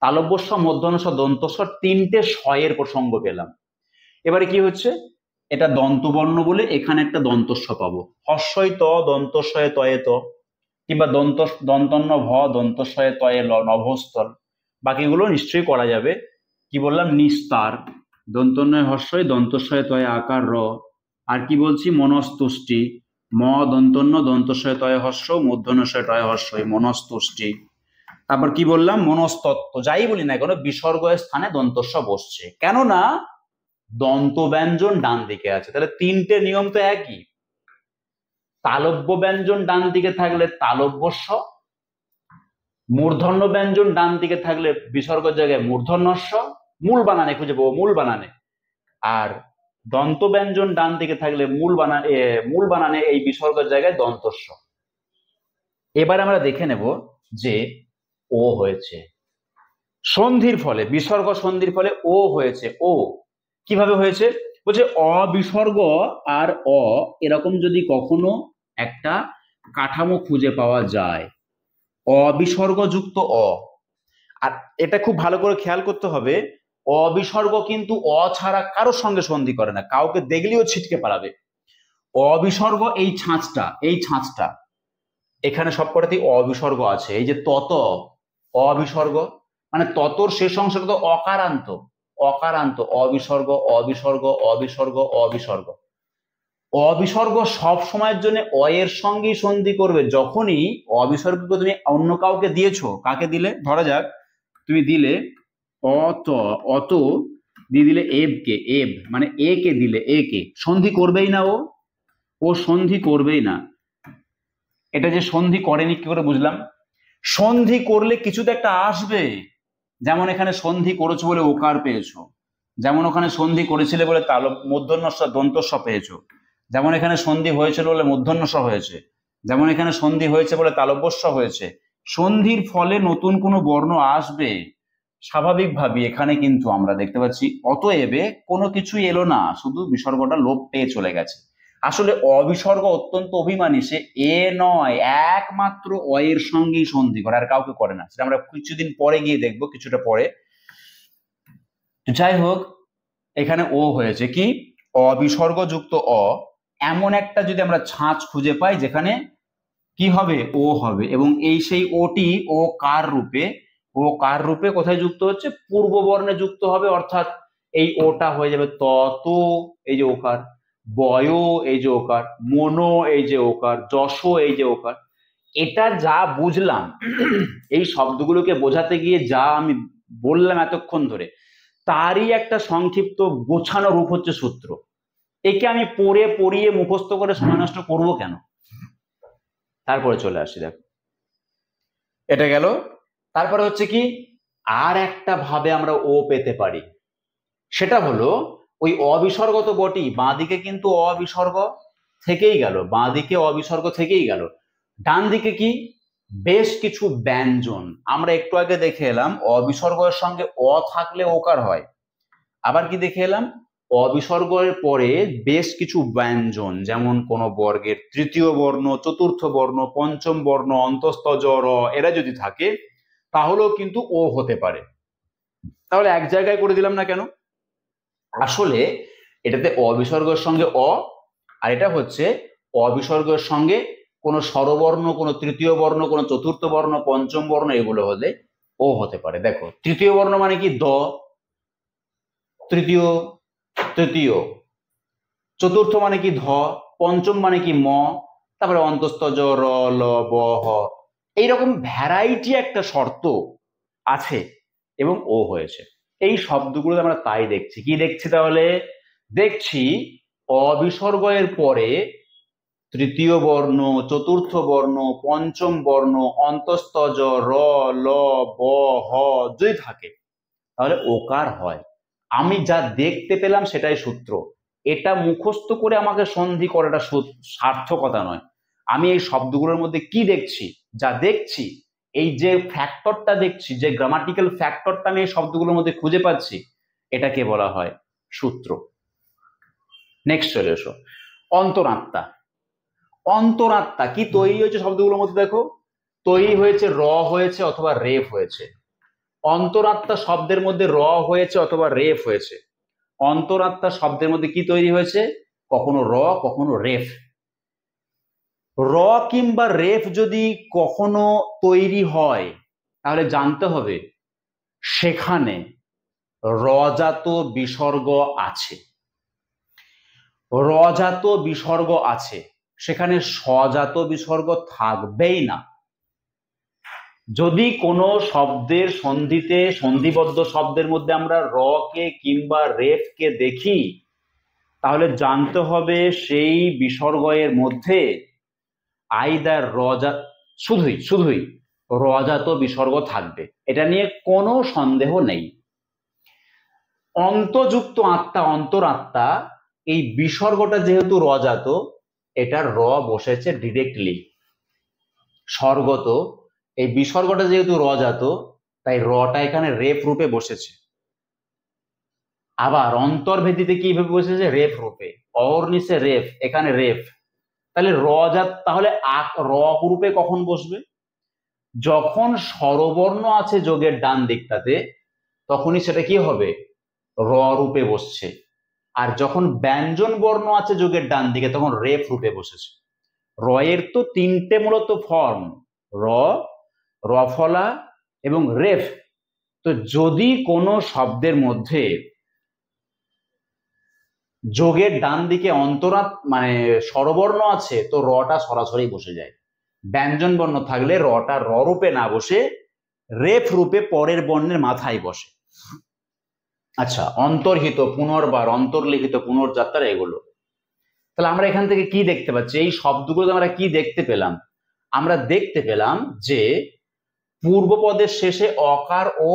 তালব্যস্ব, মূর্ধন্য ষ, দন্তস্ব, তিনটে শয়ের প্রসঙ্গ পেলাম। এবারে কি হচ্ছে, এটা দন্তবর্ণ বলে এখানে একটা দন্তস্ব পাবো, হস্যই ত, দন্তস্বয়ে তয়ে ত, কিংবা দন্তন্য ভ, দন্তস্বয়ে তয়ে ল, নভস্থল। বাকিগুলো নিশ্চয়ই করা যাবে। কি বললাম, নিস্তার, দন্তন্বয় হস্যই, দন্তস্বয়ে তয়ে আকার র। আর কি বলছি, মনস্তুষ্টি, ম দন্তন্য, দন্তস্বয়ে তয়ে হস্য, মূর্ধন্যস্বয়ে টয়ে হস্যই, মনস্তুষ্টি। তারপর কি বললাম, মনস্তত্ত্ব। যাই বলি না কেন, বিসর্গের স্থানে দন্তস্ব বসছে, কেননা দন্ত ব্যঞ্জন ডান দিকে আছে। তাহলে তিনটে নিয়ম তো একই। তালব্য ব্যঞ্জন ডান দিকে থাকলে তালব্যস্ব, মূর্ধন্য ব্যঞ্জন ডান দিকে থাকলে বিসর্গের জায়গায় মূর্ধন্যস্ব, মূল বানানে খুঁজে পাবো, মূল বানানে। আর দন্ত ব্যঞ্জন ডান দিকে থাকলে মূল বানানে এই বিসর্গের জায়গায় দন্তস্ব। এবার আমরা দেখে নেব যে ও হয়েছে সন্ধির ফলে, বিসর্গ সন্ধির ফলে ও হয়েছে। ও কিভাবে হয়েছে, বলছে অবিসর্গ আর অ এরকম যদি কখনো একটা কাঠামো খুঁজে পাওয়া যায়, অবিসর্গযুক্ত অ। আর এটা খুব ভালো করে খেয়াল করতে হবে, অবিসর্গ কিন্তু অ ছাড়া কারোর সঙ্গে সন্ধি করে না, কাউকে দেখলেও ছিটকে পালাবে। অবিসর্গ এই ছাঁচটা এখানে সবকটাতেই অবিসর্গ আছে। এই যে তত, অবিসর্গ মানে ততর শেষ অংশটা তো অকারান্ত, অকারান্ত, অবিসর্গ, অবিসর্গ, অবিসর্গ, অবিসর্গ। অবিসর্গ সব সময়ের জন্য অ এর সঙ্গেই সন্ধি করবে। যখনই অবিসর্গকে তুমি অন্য কাউকে দিয়েছো, কাকে দিলে, ধরা যাক তুমি দিলে অত, অত দিয়ে দিলে এবকে, এব মানে এ কে দিলে, এ কে, সন্ধি করবেই না, ও সন্ধি করবেই না। এটা যে সন্ধি করেনি কি করে বুঝলাম, সন্ধি করলে কিছু তো একটা আসবে। যেমন এখানে সন্ধি করেছো বলে ওকার পেয়েছো, যেমন ওখানে সন্ধি করেছিলে বলে মূর্ধন্যস্ব দন্তস্ব পেয়েছো, যেমন এখানে সন্ধি হয়েছিল বলে মূর্ধন্যস্ব হয়েছে, যেমন এখানে সন্ধি হয়েছে বলে তালব্যস্ব হয়েছে। সন্ধির ফলে নতুন কোনো বর্ণ আসবে স্বাভাবিকভাবে। এখানে কিন্তু আমরা দেখতে পাচ্ছি অতএবে কোনো কিছুই এলো না, শুধু বিসর্গটা লোপ পেয়ে চলে গেছে। আসলে অবিসর্গ অত্যন্ত অভিমানী, সে এ নয়, একমাত্র অ এর সঙ্গেই সন্ধি করে, আর কাউকে করে না। সেটা আমরা কিছুদিন পরে গিয়ে দেখবো, কিছুটা পরে। যাই হোক, এখানে ও হয়েছে কি, অবিসর্গযুক্ত অ। এমন একটা যদি আমরা ছাঁচ খুঁজে পাই যেখানে কি হবে, ও হবে, এবং এই সেই ওটি ও কার রূপে, ও কার রূপে কোথায় যুক্ত হচ্ছে, পূর্ব বর্ণে যুক্ত হবে। অর্থাৎ এই ওটা হয়ে যাবে তত, এই যে ওকার, বয় এই যে ওকার, মনো এই যে ওকার, যশ এই যে ওকার। এটা যা বুঝলাম এই শব্দগুলোকে বোঝাতে গিয়ে যা আমি বললাম এতক্ষণ ধরে, তারই একটা সংক্ষিপ্ত গোছানো রূপ হচ্ছে সূত্র। একে আমি পড়ে পড়িয়ে মুখস্থ করে সময় নষ্ট করবো কেন। তারপরে চলে আসি, দেখো এটা গেল। তারপরে হচ্ছে কি, আর একটা ভাবে আমরা ও পেতে পারি, সেটা হলো ওই অবিসর্গ তো বটেই, বাঁদিকে কিন্তু অবিসর্গ থেকেই গেল, বাঁদিকে অবিসর্গ থেকেই গেল। ডান দিকে কি, বেশ কিছু ব্যঞ্জন আমরা একটু আগে দেখে এলাম, অবিসর্গের সঙ্গে অ থাকলে ওকার হয়। আবার কি দেখে এলাম, অবিসর্গের পরে বেশ কিছু ব্যঞ্জন, যেমন কোন বর্গের তৃতীয় বর্ণ, চতুর্থ বর্ণ, পঞ্চম বর্ণ, অন্তস্থ জ, র, এরা যদি থাকে তাহলেও কিন্তু ও হতে পারে। তাহলে এক জায়গায় করে দিলাম না কেন, আসলে এটাতে অবিসর্গের সঙ্গে অ, আর এটা হচ্ছে অবিসর্গের সঙ্গে কোন স্বরবর্ণ, কোন তৃতীয় বর্ণ, কোন চতুর্থ বর্ণ, পঞ্চম বর্ণ, এগুলো হলে ও হতে পারে। দেখো তৃতীয় বর্ণ মানে কি, দ, তৃতীয়, তৃতীয়, চতুর্থ মানে কি ধ, পঞ্চম মানে কি ম, তারপরে অন্তস্থ জ, র, ল, ব, হ, এইরকম ভ্যারাইটি একটা শর্ত আছে এবং ও হয়েছে। এই শব্দগুলো আমরা তাই দেখছি। কি দেখছি তাহলে? দেখছি অবিসর্গ এর পরে তৃতীয় বর্ণ, চতুর্থ বর্ণ, পঞ্চম বর্ণ, অন্তস্তজ, র, ল, ব, হ যদি থাকে তাহলে ওকার হয়। আমি যা দেখতে পেলাম সেটাই সূত্র। এটা মুখস্থ করে আমাকে সন্ধি করাটা সার্থকতা নয়। আমি এই শব্দগুলোর মধ্যে কি দেখছি, যা দেখছি, এই যে ফ্যাক্টরটা দেখছি, যে গ্রামাটিক্যাল ফ্যাক্টরটা আমি এই শব্দগুলোর মধ্যে খুঁজে পাচ্ছি, এটাকে বলা হয় সূত্র। নেক্সট চলে এসো, অন্তরাত্মা। অন্তরাত্মা কি তৈরি হয়েছে শব্দগুলোর মধ্যে? দেখো, তৈরি হয়েছে র হয়েছে অথবা রেফ হয়েছে। অন্তরাত্মা শব্দের মধ্যে র হয়েছে অথবা রেফ হয়েছে। অন্তরাত্মা শব্দের মধ্যে কি তৈরি হয়েছে? কখনো র, কখনো রেফ। র কিংবা রেফ যদি কখনো তৈরি হয় তাহলে জানতে হবে সেখানে রজাত বিসর্গ আছে। রজাত বিসর্গ আছে, সেখানে স্বজাত বিসর্গ থাকবেই না। যদি কোনো শব্দের সন্ধিতে, সন্ধিবদ্ধ শব্দের মধ্যে আমরা র কে কিংবা রেফ কে দেখি তাহলে জানতে হবে সেই বিসর্গ এর মধ্যে আইদার শুধুই রজাত বিসর্গ থাকবে, এটা নিয়ে কোনো সন্দেহ নেই। অন্তযুক্ত আত্মা, অন্তরাত্মা, এই বিসর্গটা যেহেতু রজাত, এটার র বসেছে ডিরেক্টলি স্বর্গত। এই বিসর্গটা যেহেতু রজাত তাই রটা এখানে রেফ রূপে বসেছে। আবার অন্তর্ভেদিতে কিভাবে বসেছে? রেফ রূপে। অহর্নিশে রেফ, এখানে রেফ। তাহলে রজাত তাহলে র রূপে কখন বসবে? যখন স্বরবর্ণ আছে যোগের ডান দিকটাতে তখনই সেটা কি হবে? র রূপে বসছে। আর যখন ব্যঞ্জন বর্ণ আছে যোগের ডান দিকে তখন রেফ রূপে বসেছে। র এর তো তিনটে মূলত ফর্ম, র, রফলা এবং রেফ। তো যদি কোনো শব্দের মধ্যে যোগের ডান দিকে মানে স্বরবর্ণ আছে তো রটা সরাসরি বসে যায়। ব্যঞ্জন বর্ণ থাকলে রটা র রূপে না বসে রেফ রূপে পরের বর্ণের মাথায় বসে। আচ্ছা, অন্তর্হিত, পুনর্বার, অন্তর্লিখিত, পুনর্যাত্রা, এগুলো। তাহলে আমরা এখান থেকে কি দেখতে পাচ্ছি? এই শব্দগুলো আমরা কি দেখতে পেলাম? আমরা দেখতে পেলাম যে পূর্বপদের শেষে অকার ও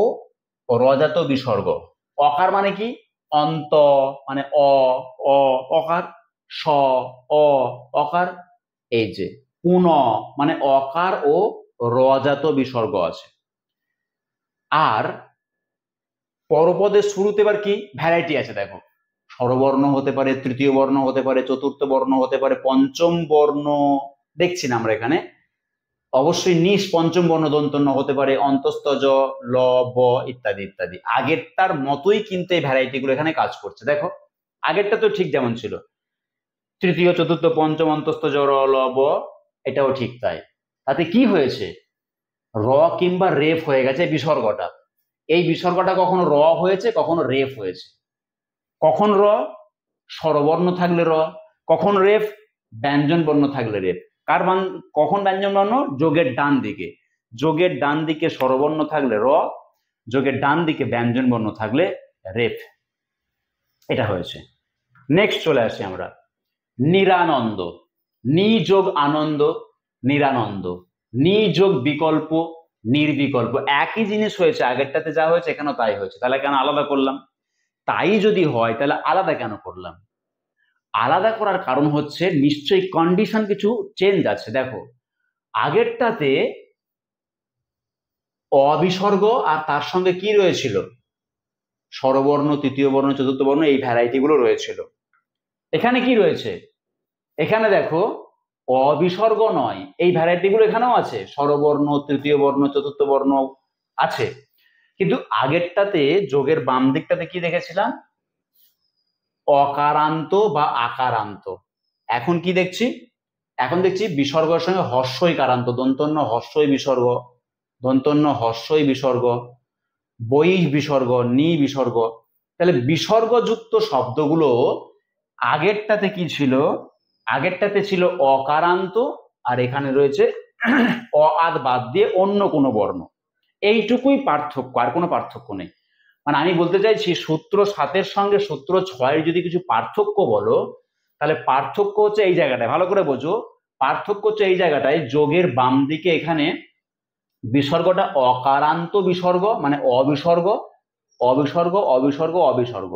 রজাত বিসর্গ। অকার মানে কি? অন্ত মানে অ, অকার, স, অ, অকার। এই যে পুন মানে অকার ও রজাত বিসর্গ আছে। আর পরপদের শুরুতে এবার কি ভ্যারাইটি আছে দেখো, স্বরবর্ণ হতে পারে, তৃতীয় বর্ণ হতে পারে, চতুর্থ বর্ণ হতে পারে, পঞ্চম বর্ণ দেখছি না আমরা এখানে, অবশ্যই নিস পঞ্চম বর্ণ দন্তন্য হতে পারে, অন্তস্তজ, ল, ব ইত্যাদি ইত্যাদি। আগেরটার মতোই কিন্তু এই ভ্যারাইটি গুলো এখানে কাজ করছে। দেখো আগেরটা তো ঠিক যেমন ছিল, তৃতীয়, চতুর্থ, পঞ্চম, অন্তস্তজ, র, ল, ব, এটাও ঠিক তাই। তাতে কি হয়েছে? র কিংবা রেফ হয়ে গেছে বিসর্গটা। এই বিসর্গটা কখনো র হয়েছে, কখনো রেফ হয়েছে। কখন র? স্বরবর্ণ থাকলে র। কখন রেফ? ব্যঞ্জন বর্ণ থাকলে রেফ। কখন ব্যঞ্জন বর্ণ? যোগের ডান দিকে। যোগের ডান দিকে স্বরবর্ণ থাকলে র, যোগের ডান দিকে ব্যঞ্জন বর্ণ থাকলে রেফ। এটা হয়েছে। নেক্সট চলে আসি আমরা, নিরানন্দ। নি যোগ আনন্দ, নিরানন্দ। নি যোগ বিকল্প, নির্বিকল্প। একই জিনিস হয়েছে, আগেরটাতে যা হয়েছে এখানেও তাই হয়েছে। তাহলে কেন আলাদা করলাম? তাই যদি হয় তাহলে আলাদা কেন করলাম? আলাদা করার কারণ হচ্ছে নিশ্চয়ই কন্ডিশন কিছু চেঞ্জ আছে। দেখো আগেরটাতে অবিসর্গ আর তার সঙ্গে কি রয়েছিল? স্বরবর্ণ, তৃতীয় বর্ণ, চতুর্থ বর্ণ, এই ভ্যারাইটি গুলো রয়েছিল। এখানে কি রয়েছে? এখানে দেখো অবিসর্গ নয়, এই ভ্যারাইটি গুলো এখানেও আছে, স্বরবর্ণ, তৃতীয় বর্ণ, চতুর্থ বর্ণ আছে। কিন্তু আগেরটাতে যোগের বাম দিকটাতে কি দেখেছিলাম? অকারান্ত বা আকারান্ত। এখন কি দেখছি? এখন দেখছি বিসর্গের সঙ্গে হর্ষই কারান্ত, দন্তন্য হর্ষই বিসর্গ, দন্তন্য হর্ষই বিসর্গ, বই বিসর্গ, নি বিসর্গ। তাহলে বিসর্গযুক্ত শব্দগুলো আগেরটাতে কি ছিল? আগেরটাতে ছিল অকারান্ত, আর এখানে রয়েছে অ আদ বাদ দিয়ে অন্য কোনো বর্ণ। এইটুকুই পার্থক্য, আর কোনো পার্থক্য নেই। মানে আমি বলতে চাইছি সূত্র 7-এর সঙ্গে সূত্র 6-এর যদি কিছু পার্থক্য বলো, তাহলে পার্থক্য হচ্ছে এই জায়গাটায়, ভালো করে বোঝো। পার্থক্য হচ্ছে এই জায়গাটায়, যোগের বাম দিকে এখানে বিসর্গটা অকারান্ত বিসর্গ, মানে অবিসর্গ, অবিসর্গ, অবিসর্গ, অবিসর্গ।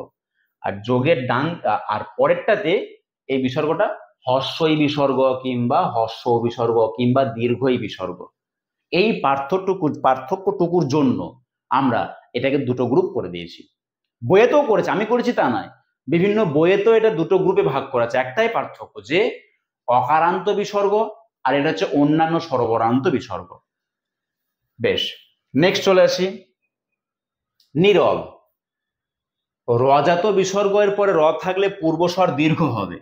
আর যোগের ডান আর পরেরটাতে এই বিসর্গটা হস্যই বিসর্গ কিংবা হস্য বিসর্গ কিংবা দীর্ঘই বিসর্গ। এই পার্থক্যটুকুর জন্য আমরা এটাকে দুটো গ্রুপ করে দিয়েছি। বইয়েতেও করেছে, আমি করেছি তা নয়, বিভিন্ন বইয়েতেও এটা দুটো গ্রুপে ভাগ করা আছে। একটাই পার্থক্য যে অকারান্ত বিসর্গ, আর এটা হচ্ছে অন্যান্য সরবরান্ত বিসর্গ। বেশ, নেক্সট চলে আসি। নীরব। রজাত বিসর্গ এর পরে র থাকলে পূর্বস্বর দীর্ঘ হবে।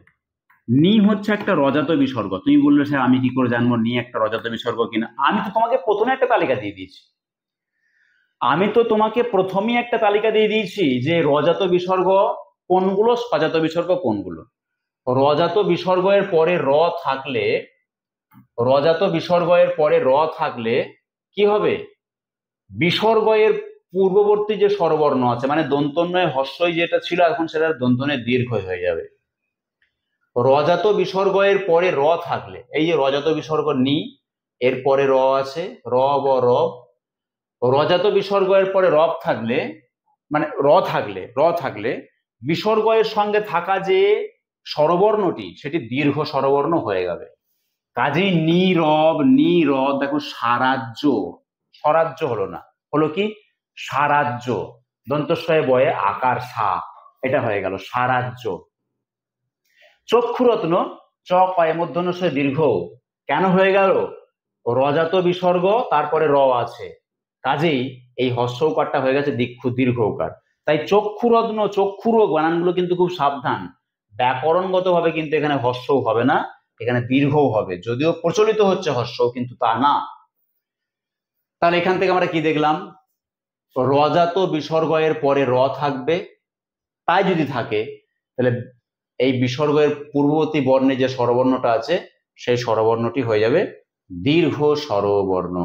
নি হচ্ছে একটা রজাত বিসর্গ। তুমি বললে স্যার আমি কি করে জানবো নি একটা রজাত বিসর্গ কিনা? আমি তো তোমাকে প্রথমে একটা তালিকা দিয়ে দিয়েছি। যে রজাত বিসর্গ কোনগুলো, সজাত বিসর্গ কোনগুলো। রজাত বিসর্গ এর পরে র থাকলে, রজাত বিসর্গ এর পরে র থাকলে কি হবে? বিসর্গ এর পূর্ববর্তী যে স্বরবর্ণ আছে, মানে দন্তন্বয় হস্যই যেটা ছিল এখন সেটা দন্তন্বয় দীর্ঘ হয়ে যাবে। রজাত বিসর্গ এর পরে র থাকলে, এই যে রজাত বিসর্গ নি, এর পরে র আছে, র ব রব। রজাত বিসর্গ এর পরে রব থাকলে, মানে র থাকলে বিসর্গ এর সঙ্গে থাকা যে স্বরবর্ণটি সেটি দীর্ঘ স্বরবর্ণ হয়ে যাবে। কাজেই নীরব, নীরব, দেখো সারাজ্য, স্বরাজ্য হলো না, হলো কি সারাজ্য। দন্তস্বয়ে বয়ে আকার সা, এটা হয়ে গেল সারাজ্য। চক্ষুরত্ন, চ কয় মূর্ধন্যস্বয়ে দীর্ঘ কেন হয়ে গেল? রজাত বিসর্গ তারপরে র আছে, কাজেই এই হস্য উকারটা হয়ে গেছে দীর্ঘ উকার। তাই চক্ষুরত্ন, চক্ষুর বানানগুলো কিন্তু খুব সাবধান। ব্যাকরণগত ভাবে কিন্তু এখানে হস্যও হবে না, এখানে দীর্ঘও হবে, যদিও প্রচলিত হচ্ছে হস্য, কিন্তু তা না। তাহলে এখান থেকে আমরা কি দেখলাম? রজাত বিসর্গ এর পরে র থাকবে, তাই যদি থাকে তাহলে এই বিসর্গের পূর্ববর্তী বর্ণে যে স্বরবর্ণটা আছে সেই স্বরবর্ণটি হয়ে যাবে দীর্ঘ স্বরবর্ণ।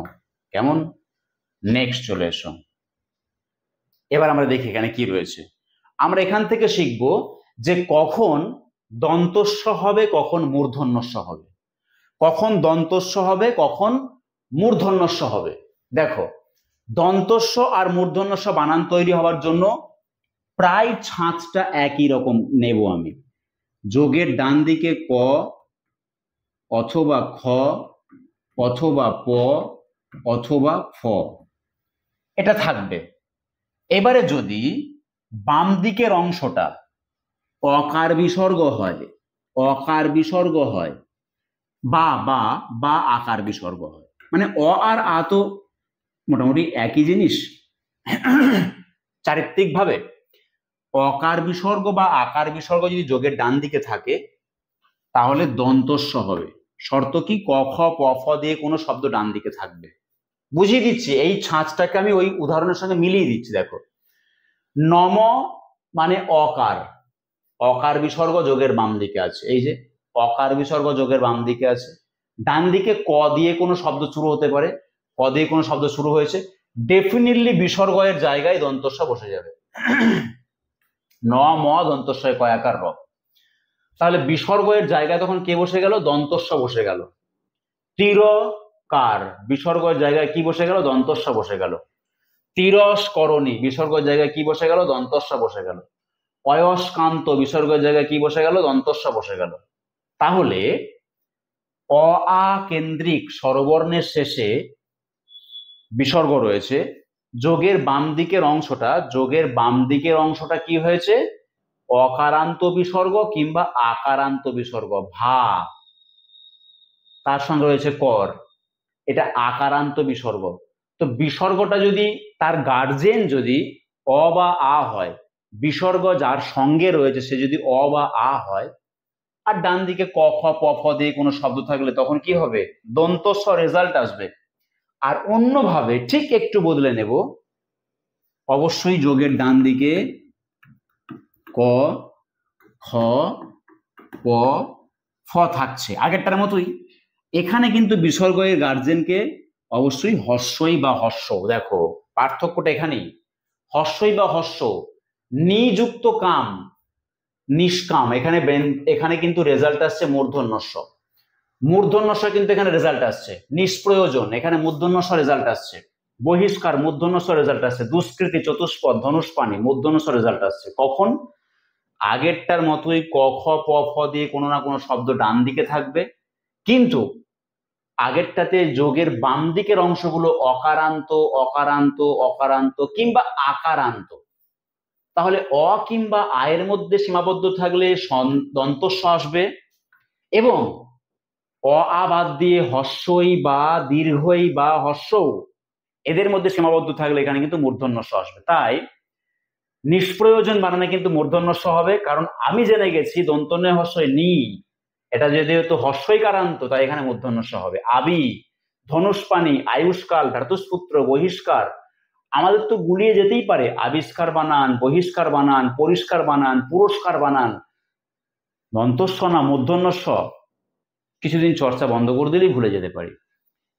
কেমন? নেক্সট চলে এসো। এবার আমরা দেখি এখানে কি রয়েছে। আমরা এখান থেকে শিখব যে কখন দন্তস্ব হবে, কখন মূর্ধন্যস্ব হবে, কখন দন্তস্ব হবে, কখন মূর্ধন্যস্ব হবে। দেখো, দন্তস্ব আর মূর্ধন্যস্ব বানান তৈরি হওয়ার জন্য প্রায় ছাঁচটা একই রকম নেব আমি। যোগের ডান দিকে ক অথবা খ অথবা প অথবা ফ, এটা থাকবে। এবারে যদি বাম দিকের অংশটা অকার বিসর্গ হয়, অকার বিসর্গ হয়, বা বা বা আকার বিসর্গ হয়, মানে অ আর আ তো মোটামুটি একই জিনিস চারিত্রিক ভাবে। অকার বিসর্গ বা আকার বিসর্গ যদি যোগের ডান দিকে থাকে তাহলে দন্তস্ব হবে। শর্ত কি? ক খ প ফ দিয়ে কোনো শব্দ ডান দিকে থাকবে। বুঝিয়ে দিচ্ছি, এই ছাঁচটাকে আমি ওই উদাহরণের সঙ্গে মিলিয়ে দিচ্ছি। দেখো, নম মানে অকার, অকার বিসর্গ যোগের বাম দিকে আছে, এই যে অকার বিসর্গ যোগের বাম দিকে আছে। ডান দিকে ক দিয়ে কোনো শব্দ শুরু হতে পারে, ক দিয়ে কোনো শব্দ শুরু হয়েছে, ডেফিনেটলি বিসর্গ এর জায়গায় দন্তস্ব বসে যাবে। ন ম দন্তস্বয় কয়াকার র, তাহলে বিসর্গ এর জায়গায় তখন কে বসে গেল? দন্তস্ব বসে গেল। তিরকার বিসর্গের জায়গায় কি বসে গেল? দন্তস্ব বসে গেল। তিরস্করণী বিসর্গের জায়গায় কি বসে গেল? দন্তস্ব বসে গেল। অয়স্কান্ত বিসর্গের জায়গায় কি বসে গেল? দন্তস্ব বসে গেল। তাহলে অ আ কেন্দ্রিক স্বরবর্ণের শেষে বিসর্গ রয়েছে। যোগের বাম দিকের অংশটা, যোগের বাম দিকের অংশটা কি হয়েছে? অকারান্ত বিসর্গ কিংবা আকারান্ত বিসর্গ, ভা, তার সঙ্গে রয়েছে কর, এটা আকারান্ত বিসর্গ। তো বিসর্গটা যদি তার গার্জেন যদি অ বা আ হয়, বিসর্গ যার সঙ্গে রয়েছে সে যদি অ বা আ হয়, আর ডান দিকে ক খ প ফ দিয়ে কোনো শব্দ থাকলে তখন কি হবে? দন্তস্ব রেজাল্ট আসবে। আর অন্যভাবে ঠিক একটু বদলে নেব, অবশ্যই যোগের ডান দিকে ক খ প ফ থাকছে আগেরটার মতোই। এখানে কিন্তু বিসর্গ এর গার্জেনকে অবশ্যই হস্যই বা হস্য। দেখো পার্থক্যটা এখানেই, হস্যই বা হস্য, নিযুক্ত কাম, নিষ্কাম, এখানে কিন্তু রেজাল্ট আসছে মূর্ধন্যস্ব। মূর্ধন্যস্ব কিন্তু এখানে রেজাল্ট আসছে। নিষ্প্রয়োজন, এখানে মূর্ধন্যস্ব রেজাল্ট আসছে। বহিষ্কার, মূর্ধন্যস্ব রেজাল্ট আসছে। দুষ্কৃতি, চতুষ্পদ, ধনুষ্পানি, মূর্ধন্যস্ব রেজাল্ট আসছে। কখন? আগেরটার মতোই ক খ প ফ দিয়ে কোনো না কোনো শব্দ ডান দিকে থাকবে, কিন্তু আগেরটাতে যোগের বাম দিকের অংশগুলো অকারান্ত, অকারান্ত, অকারান্ত কিংবা আকারান্ত। তাহলে অ কিংবা আয়ের মধ্যে সীমাবদ্ধ থাকলে দন্তস্ব আসবে, এবং অ আ বাদ দিয়ে হস্যই বা দীর্ঘই বা হস্যও এদের মধ্যে সীমাবদ্ধ থাকলে এখানে কিন্তু মূর্ধন্যস্ব আসবে। তাই নিষ্প্রয়োজন বানানে কিন্তু মূর্ধন্যস্ব হবে, কারণ আমি জেনে গেছি দন্তন্য হস্যই নি, এটা যেহেতু হস্যই কারান্ত তাই এখানে মূর্ধন্যস্ব হবে। আবি, ধনুষ্পানি, আয়ুষ্কাল, ধাতুষ্পুত্র, বহিষ্কার, আমাদের তো গুলিয়ে যেতেই পারে। আবিষ্কার বানান, বহিষ্কার বানান, পরিষ্কার বানান, পুরস্কার বানান, দন্তস্ব না মূর্ধন্যস্ব, কিছুদিন চর্চা বন্ধ করে দিলেই ভুলে যেতে পারি।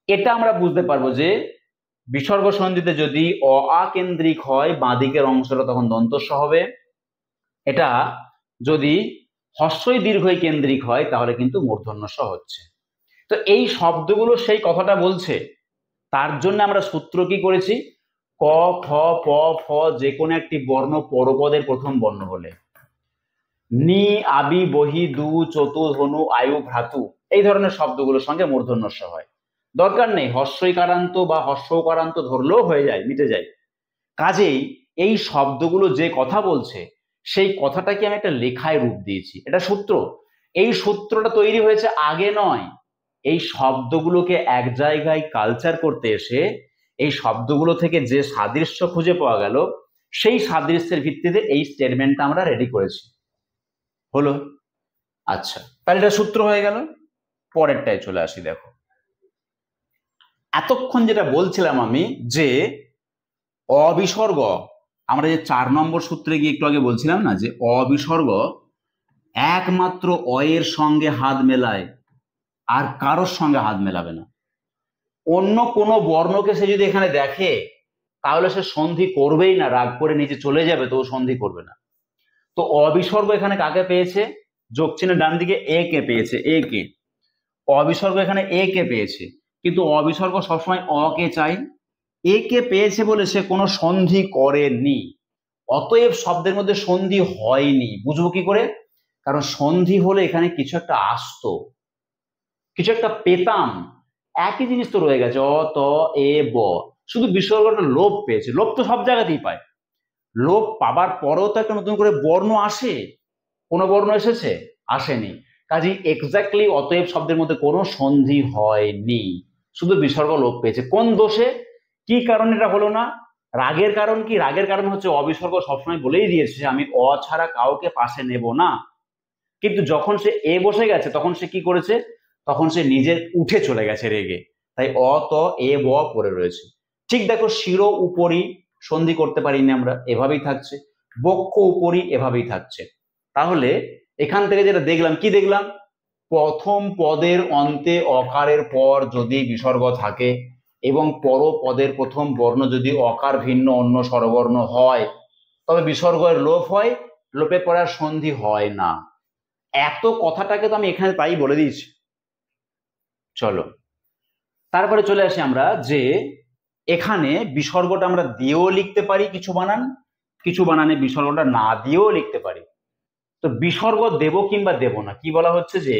এটা আমরা বুঝতে পারবো যে বিসর্গ সন্ধিতে যদি অ আ কেন্দ্রিক হয় বাঁদিকের অংশটা তখন দন্তস্ব হবে, এটা যদি হস্যই দীর্ঘই কেন্দ্রিক হয় তাহলে কিন্তু মূর্ধন্যস্ব হচ্ছে। তো এই শব্দগুলো সেই কথাটা বলছে, তার জন্য আমরা সূত্র কি করেছি, ক খ প ফ যে কোনো একটি বর্ণ পরপদের প্রথম বর্ণ হলে, নি, আবি, বহি, দু, চতু, ধনু, আয়ু, ভ্রাতু এই ধরনের শব্দগুলোর সঙ্গে মূর্ধন্যস্ব হয়। দরকার নেই হস্যইকারান্ত বা হস্যকারান্ত ধরলেও হয়ে যায়, মিটে যায়। কাজেই এই শব্দগুলো যে কথা বলছে সেই কথাটাকে আমি একটা লেখায় রূপ দিয়েছি, এটা সূত্র। এই সূত্রটা তৈরি হয়েছে আগে নয়, এই শব্দগুলোকে এক জায়গায় কালচার করতে এসে এই শব্দগুলো থেকে যে সাদৃশ্য খুঁজে পাওয়া গেল সেই সাদৃশ্যের ভিত্তিতে এই স্টেটমেন্টটা আমরা রেডি করেছি। হলো? আচ্ছা, তাহলে এটা সূত্র হয়ে গেল। পরেরটায় চলে আসি। দেখো, এতক্ষণ যেটা বলছিলাম আমি যে অবিসর্গ, আমরা যে 4 নম্বর সূত্রে গিয়ে একটু আগে বলছিলাম না যে অবিসর্গ একমাত্র অয়ের সঙ্গে হাত মেলায়, আর কারোর সঙ্গে হাত মেলাবে না। অন্য কোনো বর্ণকে সে যদি এখানে দেখে তাহলে সে সন্ধি করবেই না, রাগ করে নিচে চলে যাবে, তো সন্ধি করবে না। তো অবিসর্গ এখানে কাকে পেয়েছে? যোগ চিহ্নের ডান দিকে এ কে পেয়েছে, এ কে। অবিসর্গ এখানে এ কে পেয়েছে, কিন্তু অবিসর্গ সবসময় অ কে চাই। এ কে পেয়েছে বলে সে কোনো সন্ধি করেনি, অতএব শব্দের মধ্যে সন্ধি হয়নি। বুঝবো কি করে? কারণ সন্ধি হলে এখানে কিছু একটা আসতো, কিছু একটা পেতাম, একই জিনিস তো রয়ে গেছে, অ ত এ ব, শুধু বিসর্গটা লোপ পেয়েছে। লোপ তো সব জায়গাতেই পায়, লোপ পাবার পরেও তো একটা নতুন করে বর্ণ আসে। কোনো বর্ণ এসেছে? আসেনি। কাজেই এক্স্যাক্টলি অতএব শব্দের মধ্যে কোনো সন্ধি হয়নি, শুধু বিসর্গ লোপ পেয়েছে। কোন দোষে? কি কারণে এটা হলো না? রাগের কারণ কি? রাগের কারণ হচ্ছে অবিসর্গ সবসময় বলেই দিয়েছে আমি অ ছাড়া কাউকে পাশে নেব না, কিন্তু যখন সে এ বসে গেছে তখন সে কি করেছে? তখন সে নিজের উঠে চলে গেছে রেগে, তাই অ ত এ ব পড়ে রয়েছে। ঠিক দেখো, শিরো উপরি সন্ধি করতে পারিনি আমরা, এভাবেই থাকছে। বক্ষ উপরি এভাবেই থাকছে। তাহলে এখান থেকে যেটা দেখলাম, কি দেখলাম? প্রথম পদের অন্তে অকারের পর যদি বিসর্গ থাকে এবং পর পদের প্রথম বর্ণ যদি অকার ভিন্ন অন্য স্বরবর্ণ হয় তবে বিসর্গের লোপ হয়, লোপের পরে আর সন্ধি হয় না। এত কথাটাকে তো আমি এখানে তাই বলে দিয়েছি। চলো তারপরে চলে আসি আমরা যে এখানে বিসর্গটা আমরা দিয়েও লিখতে পারি কিছু বানান, কিছু বানানে বিসর্গটা না দিয়েও লিখতে পারি। তো বিসর্গ দেব কিংবা দেব না, কি বলা হচ্ছে যে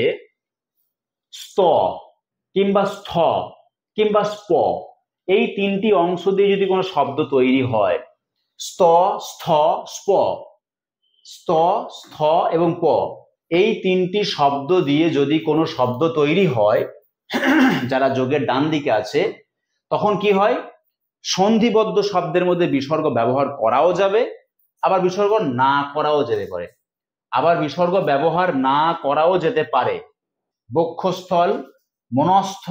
স্ত কিংবা স্থ কিংবা স্প, এই তিনটি অংশ দিয়ে যদি কোনো শব্দ তৈরি হয়, স্ত, স্থ, স্প, স্ত, স্থ এবং প, এই তিনটি শব্দ দিয়ে যদি কোনো শব্দ তৈরি হয় যারা যোগের ডান দিকে আছে, তখন কি হয়? সন্ধিবদ্ধ শব্দের মধ্যে বিসর্গ ব্যবহার করাও যাবে, আবার বিসর্গ না করাও যেতে পারে। আবার বিসর্গ ব্যবহার না করাও যেতে পারে। বক্ষস্থল, মনস্থ,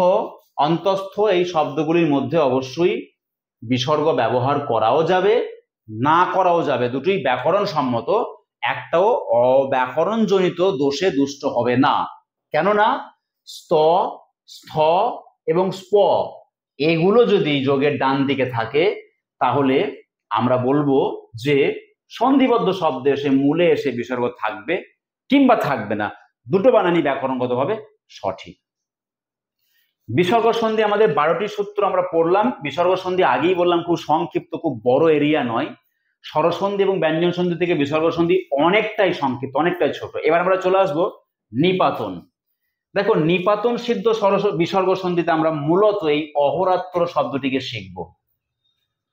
অন্তস্থ এই শব্দগুলির মধ্যে অবশ্যই বিসর্গ ব্যবহার করাও যাবে, না করাও যাবে, দুটোই ব্যাকরণ সম্মত। একটাও অব্যাকরণজনিত দোষে দুষ্ট হবে না। কেননা স্ত, স্থ এবং স্প এগুলো যদি যোগের ডান দিকে থাকে তাহলে আমরা বলবো যে সন্ধিবদ্ধ শব্দে এসে মূলে এসে বিসর্গ থাকবে কিংবা থাকবে না, দুটো বানানই ব্যাকরণগতভাবে সঠিক। বিসর্গ সন্ধি আমাদের 12টি সূত্র আমরা পড়লাম। বিসর্গ সন্ধি আগেই বললাম খুব সংক্ষিপ্ত, খুব বড় এরিয়া নয়। স্বরসন্ধি এবং ব্যঞ্জন সন্ধি থেকে বিসর্গ সন্ধি অনেকটাই সংক্ষিপ্ত, অনেকটাই ছোট। এবার আমরা চলে আসবো নিপাতন। দেখো, নিপাতন সিদ্ধ বিসর্গ সন্ধিতে আমরা মূলত এই অহরাত্র শব্দটিকে শিখব।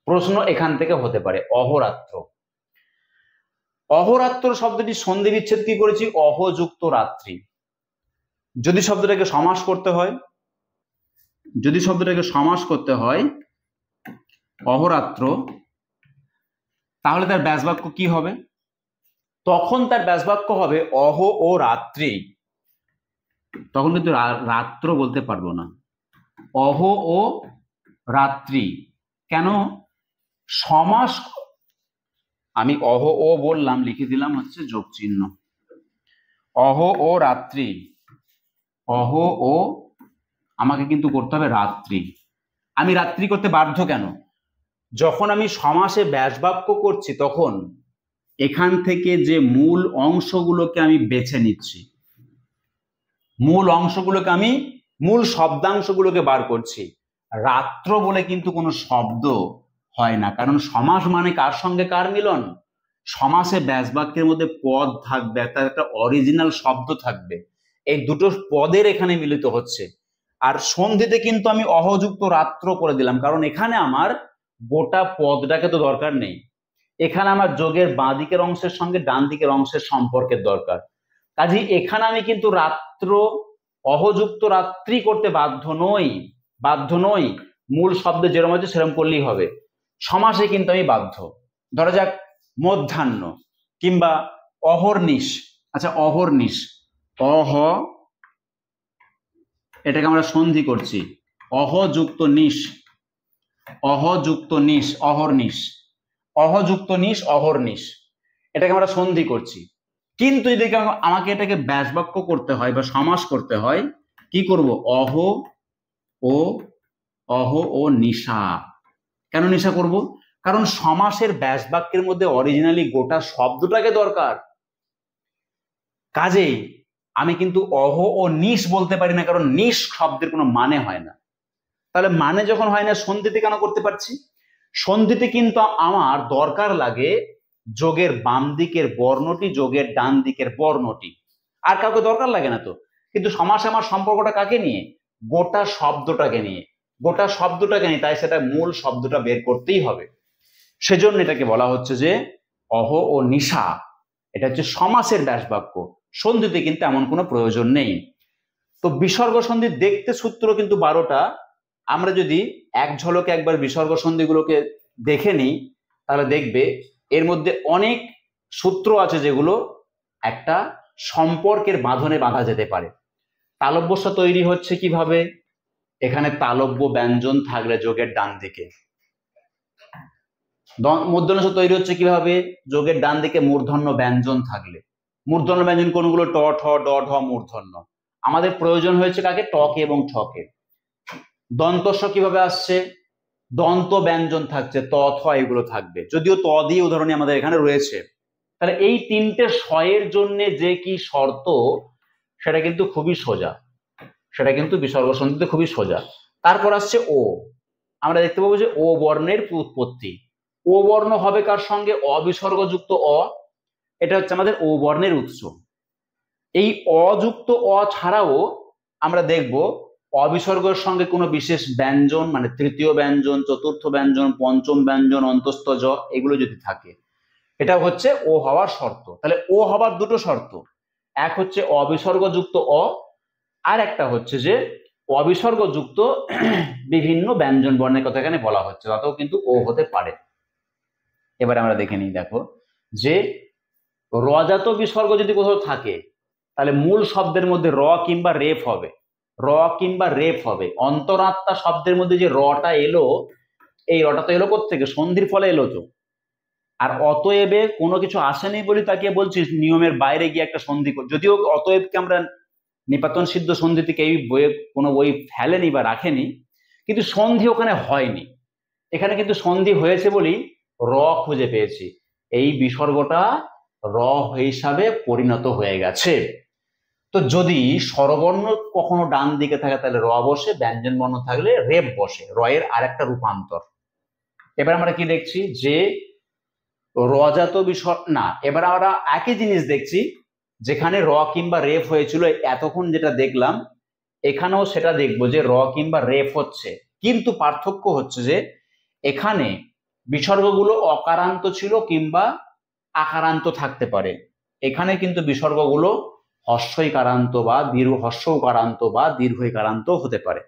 প্রশ্ন এখান থেকে হতে পারে, অহরাত্র। অহরাত্র শব্দটি সন্ধি বিচ্ছেদ কি করেছি? অহযুক্ত রাত্রি। যদি শব্দটাকে সমাস করতে হয়, অহরাত্র, তাহলে তার ব্যাসবাক্য কি হবে? তখন তার ব্যাসবাক্য হবে অহ ও রাত্রি। তখন কিন্তু রাত্র বলতে পারবো না, অহ ও রাত্রি। কেন? সমাস, আমি অহ ও বললাম, লিখে দিলাম হচ্ছে যোগ চিহ্ন, অহ ও রাত্রি। অহ ও আমাকে কিন্তু করতে হবে রাত্রি। আমি রাত্রি করতে বাধ্য কেন? যখন আমি সমাসে ব্যাসবাক্য করছি তখন এখান থেকে যে মূল অংশগুলোকে আমি বেছে নিচ্ছি, মূল শব্দাংশগুলোকে বার করছি। রাত্র বলে কিন্তু কোনো শব্দ হয় না, কারণ সমাস মানে কার সঙ্গে কার মিলন? সমাসে ব্যাসবাক্যের মধ্যে পদ থাকবে, তার একটা অরিজিনাল শব্দ থাকবে, এই দুটো পদের এখানে মিলিত হচ্ছে। আর সন্ধিতে কিন্তু আমি অহযুক্ত রাত্র করে দিলাম, কারণ এখানে আমার গোটা পদটাকে তো দরকার নেই। এখানে আমার যোগের বাঁ দিকের অংশের সঙ্গে ডান দিকের অংশের সম্পর্কের দরকার। কাজেই এখানে আমি কিন্তু রাত্র, অহযুক্ত রাত্রি করতে বাধ্য নই। মূল শব্দ যেরকম আছে সেরকম করলেই হবে। সমাসে কিন্তু আমি বাধ্য। ধরা যাক মধ্যাহ্ন কিংবা অহর্নিশ। আচ্ছা, অহর্নিশ, অহ, এটাকে আমরা সন্ধি করছি, অহযুক্ত নিশ, অহর্নিশ, এটাকে আমরা সন্ধি করছি। কিন্তু যদি আমাকে এটাকে ব্যাসবাক্য করতে হয় বা সমাস করতে হয়, কি করব? অহ ও নিশা। কেন নিশা করব? কারণ সমাসের ব্যাসবাক্যের মধ্যে অরিজিনালি গোটা শব্দটাকে দরকার। কাজেই আমি কিন্তু অহ ও নিশ বলতে পারি না, কারণ নিশ শব্দের কোনো মানে হয় না। তাহলে মানে যখন হয় না, সন্ধিতে কেন করতে পারছি? সন্ধিতে কিন্তু আমার দরকার লাগে যোগের বাম দিকের বর্ণটি, যোগের ডান দিকের বর্ণটি, আর কাউকে দরকার লাগে না তো। কিন্তু সমাসে আমার সম্পর্কটা কাকে নিয়ে? গোটা শব্দটাকে নিয়ে, তাই সেটা মূল শব্দটা বের করতেই হবে। সেজন্য এটাকে বলা হচ্ছে যে অহ ও নিশা, এটা হচ্ছে সমাসের ব্যাসবাক্য। সন্ধিতে কিন্তু এমন কোনো প্রয়োজন নেই। তো বিসর্গ সন্ধি দেখতে সূত্র কিন্তু 12টা। আমরা যদি এক ঝলকে একবার বিসর্গ সন্ধিগুলোকে দেখে নিই, তাহলে দেখবে এর মধ্যে অনেক সূত্র আছে যেগুলো একটা সম্পর্কের বাঁধনে বাঁধা যেতে পারে। তালব্যস্য তৈরি হচ্ছে কিভাবে? এখানে তালব্য ব্যঞ্জন থাকলে যোগের ডান দিকে। মূর্ধন্য তৈরি হচ্ছে কিভাবে? যোগের ডান দিকে মূর্ধন্য ব্যঞ্জন থাকলে। মূর্ধন্য ব্যঞ্জন কোনগুলো? ট, ঠ, ড, ঢ মূর্ধন্য। আমাদের প্রয়োজন হয়েছে কাকে? টকে এবং ঠকে। দন্তস্ব কিভাবে আসছে? দন্ত ব্যঞ্জন থাকছে, ত, থ এগুলো থাকবে, যদিও ত দিয়ে উদাহরণই আমাদের এখানে রয়েছে। তাহলে এই তিনটে শয়ের জন্য যে কি শর্ত, সেটা কিন্তু খুবই সোজা, সেটা কিন্তু বিসর্গ সন্ধিতে খুবই সোজা। তারপর আসছে ও। আমরা দেখতে পাবো যে ও বর্ণের উৎপত্তি। ও বর্ণ হবে কার সঙ্গে? অবিসর্গযুক্ত অ। এটা হচ্ছে আমাদের ও বর্ণের উৎস। এই অযুক্ত অ ছাড়াও আমরা দেখব অবিসর্গের সঙ্গে কোনো বিশেষ ব্যঞ্জন, মানে তৃতীয় ব্যঞ্জন, চতুর্থ ব্যঞ্জন, পঞ্চম ব্যঞ্জন, অন্তস্থ জ, এগুলো যদি থাকে, এটা হচ্ছে ও হওয়ার শর্ত। তাহলে ও হবার দুটো শর্ত, এক হচ্ছে অবিসর্গযুক্ত অ, আর একটা হচ্ছে যে অবিসর্গযুক্ত বিভিন্ন ব্যঞ্জন বর্ণের কথা এখানে বলা হচ্ছে, তাতেও কিন্তু ও হতে পারে। এবার আমরা দেখে নিই, দেখো যে রজাত বিসর্গ যদি কোথাও থাকে, তাহলে মূল শব্দের মধ্যে র কিংবা রেফ হবে। অন্তরাত্মা শব্দের মধ্যে যে রটা এলো, এই রটা তো এলো কোত্থেকে? সন্ধির ফলে এলো তো। আর অতএবে কোনো কিছু আসেনি বলি তাকে বলছি নিয়মের বাইরে গিয়ে একটা সন্ধি, যদিও অতএবকে আমরা নিপাতন সিদ্ধ সন্ধি থেকে এই বইয়ে কোনো বই ফেলেনি বা রাখেনি, কিন্তু সন্ধি ওখানে হয়নি। এখানে কিন্তু সন্ধি হয়েছে বলি র খুঁজে পেয়েছি, এই বিসর্গটা র হিসাবে পরিণত হয়ে গেছে। তো যদি স্বরবর্ণ কখনো ডান দিকে থাকে তাহলে র বসে, ব্যঞ্জন বর্ণ থাকলে রেফ বসে, রয়ের আরেকটা রূপান্তর। এবার আমরা কি দেখছি যে রজাত বিসর্গ না, এবার আমরা একই জিনিস দেখছি, যেখানে র কিংবা রেফ হয়েছিল এতক্ষণ যেটা দেখলাম, এখানেও সেটা দেখবো যে র কিংবা রেফ হচ্ছে, কিন্তু পার্থক্য হচ্ছে যে এখানে বিসর্গগুলো অকারান্ত ছিল কিংবা আকারান্ত থাকতে পারে, এখানে কিন্তু বিসর্গগুলো হস্যইকারান্ত বা হস্যকারান্ত বা দীর্ঘইকারান্ত হতে পারে।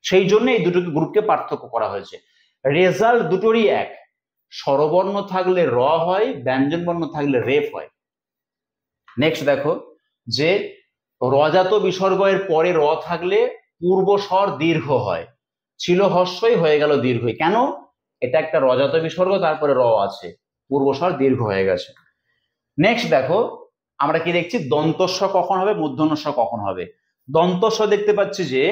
সেই জন্য এই দুটো গ্রুপকে পার্থক্য করা হয়েছে। রেজাল্ট দুটোরই এক, স্বরবর্ণ থাকলে র হয়, ব্যঞ্জন বর্ণ থাকলে রেফ হয়। নেক্সট দেখো যে রজাত বিসর্গ এর পরে র থাকলে পূর্বস্বর দীর্ঘ হয়, ছিল হস্যই হয়ে গেল দীর্ঘই। কেন? এটা একটা রজাত বিসর্গ, তারপরে র আছে, পূর্বস্বর দীর্ঘ হয়ে গেছে। নেক্সট দেখো আমরা কি দেখছি, দন্তস্ব কখন হবে, মূর্ধন্যস্ব কখন হবে। দন্তস্ব দেখতে পাচ্ছি যে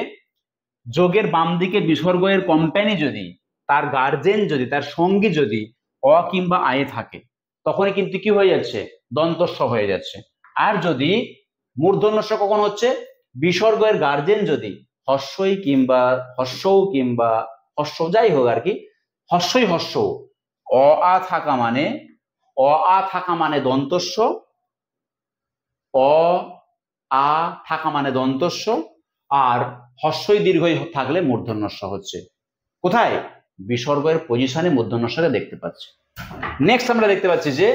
যোগের বাম দিকে বিসর্গ এর কোম্পানি যদি, তার গার্জেন যদি, তার সঙ্গী যদি অ কিংবা আয়ে থাকে, তখনই কিন্তু কি হয়ে যাচ্ছে, দন্তস্ব হয়ে যাচ্ছে। আর যদি মূর্ধন্যস্ব কখন হচ্ছে, বিসর্গ এর গার্জেন যদি হস্যই কিংবা হস্যৌ কিংবা হস্য যাই হোক আর কি, হস্যই হস্য, অ আ থাকা মানে, অ আ থাকা মানে দন্তস্ব, অ আ থাকা মানে দন্তস্ব, আর হস্যই দীর্ঘই থাকলে মূর্ধন্যস্ব হচ্ছে। কোথায়? বিসর্গের পজিশনে মূর্ধন্যস্বকে দেখতে পাচ্ছি। নেক্সট আমরা দেখতে পাচ্ছি যে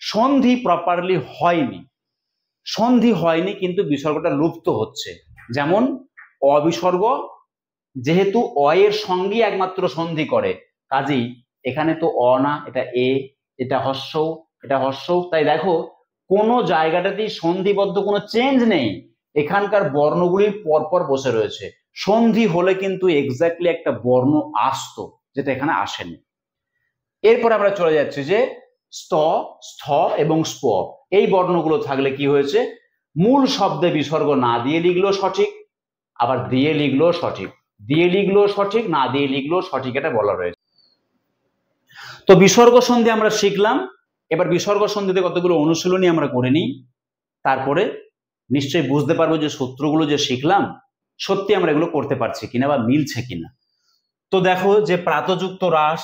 সন্ধি প্রপারলি হয়নি, সন্ধি হয়নি কিন্তু বিসর্গটা লুপ্ত হচ্ছে। যেমন অবিসর্গ যেহেতু অ এর সঙ্গে একমাত্র সন্ধি করে, কাজেই এখানে তো অ না, এটা এ, এটা হস্য, এটা হস্য, তাই দেখো কোনো জায়গাটাতেই সন্ধিবদ্ধ কোনো চেঞ্জ নেই, এখানকার বর্ণগুলি পরপর বসে রয়েছে। সন্ধি হলে কিন্তু এক্স্যাক্টলি একটা বর্ণ আসতো, যেটা এখানে আসেনি। এরপর আমরা চলে যাচ্ছি যে স্থ, স্থ এবং স্প, এই বর্ণগুলো থাকলে কি হয়েছে, মূল শব্দে বিসর্গ না দিয়ে লিখলেও সঠিক, আবার দিয়ে লিখলেও সঠিক, দিয়ে লিখলেও সঠিক, না দিয়ে লিখলেও সঠিক, এটা বলা রয়েছে। তো বিসর্গ সন্ধি আমরা শিখলাম। এবার বিসর্গ সন্ধিতে কতগুলো অনুশীলনী আমরা করে নিই, তারপরে নিশ্চয়ই বুঝতে পারবো যে সূত্রগুলো যে শিখলাম সত্যি আমরা এগুলো করতে পারছি কিনা বা মিলছে কিনা। তো দেখো যে প্রাতযুক্ত হ্রাস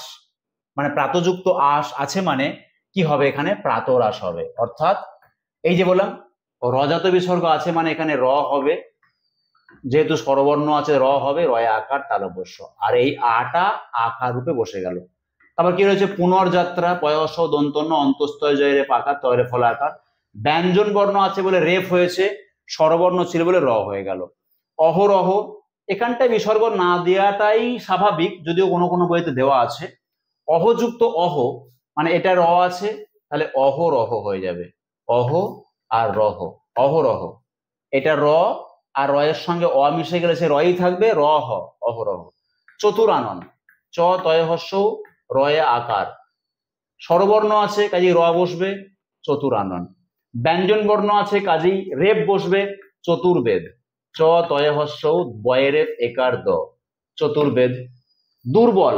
মানে প্রাতযুক্ত আস আছে মানে কি হবে, এখানে প্রাতরাস হবে, অর্থাৎ এই যে বললাম রজাত বিসর্গ আছে মানে এখানে র হবে, যেহেতু স্বরবর্ণ আছে র হবে, রয়ে আকার তালব্যস্য, আর এই আটা আকার রূপে বসে গেল। তারপর কি রয়েছে, পুনর্যাত্রা, পয়স দন্তন্য অন্তস্তয় জয় রেপ আকার তয়রে ফল আকার, ব্যঞ্জন বর্ণ আছে বলে রেফ হয়েছে, স্বরবর্ণ ছিল বলে র হয়ে গেল। অহরহ, এখানটায় বিসর্গ না দেওয়াটাই স্বাভাবিক, যদিও কোনো কোনো বইতে দেওয়া আছে। অহযুক্ত অহ মানে এটা র আছে, তাহলে অহরহ হয়ে যাবে, অহ আর রহ, অহরহ, এটা র আর রয়ের সঙ্গে অ মিশে গেলে সে রই থাকবে, র হ, অহরহ। চতুরানন, চ তয় হস্য রয়ে আকার, স্বরবর্ণ আছে কাজেই র বসবে, চতুরানন। ব্যঞ্জন বর্ণ আছে কাজেই রেপ বসবে, চতুর্বেদ, চ তয় হস্য বয়েরেপ একার দ, চতুর্বেদ। দুর্বল,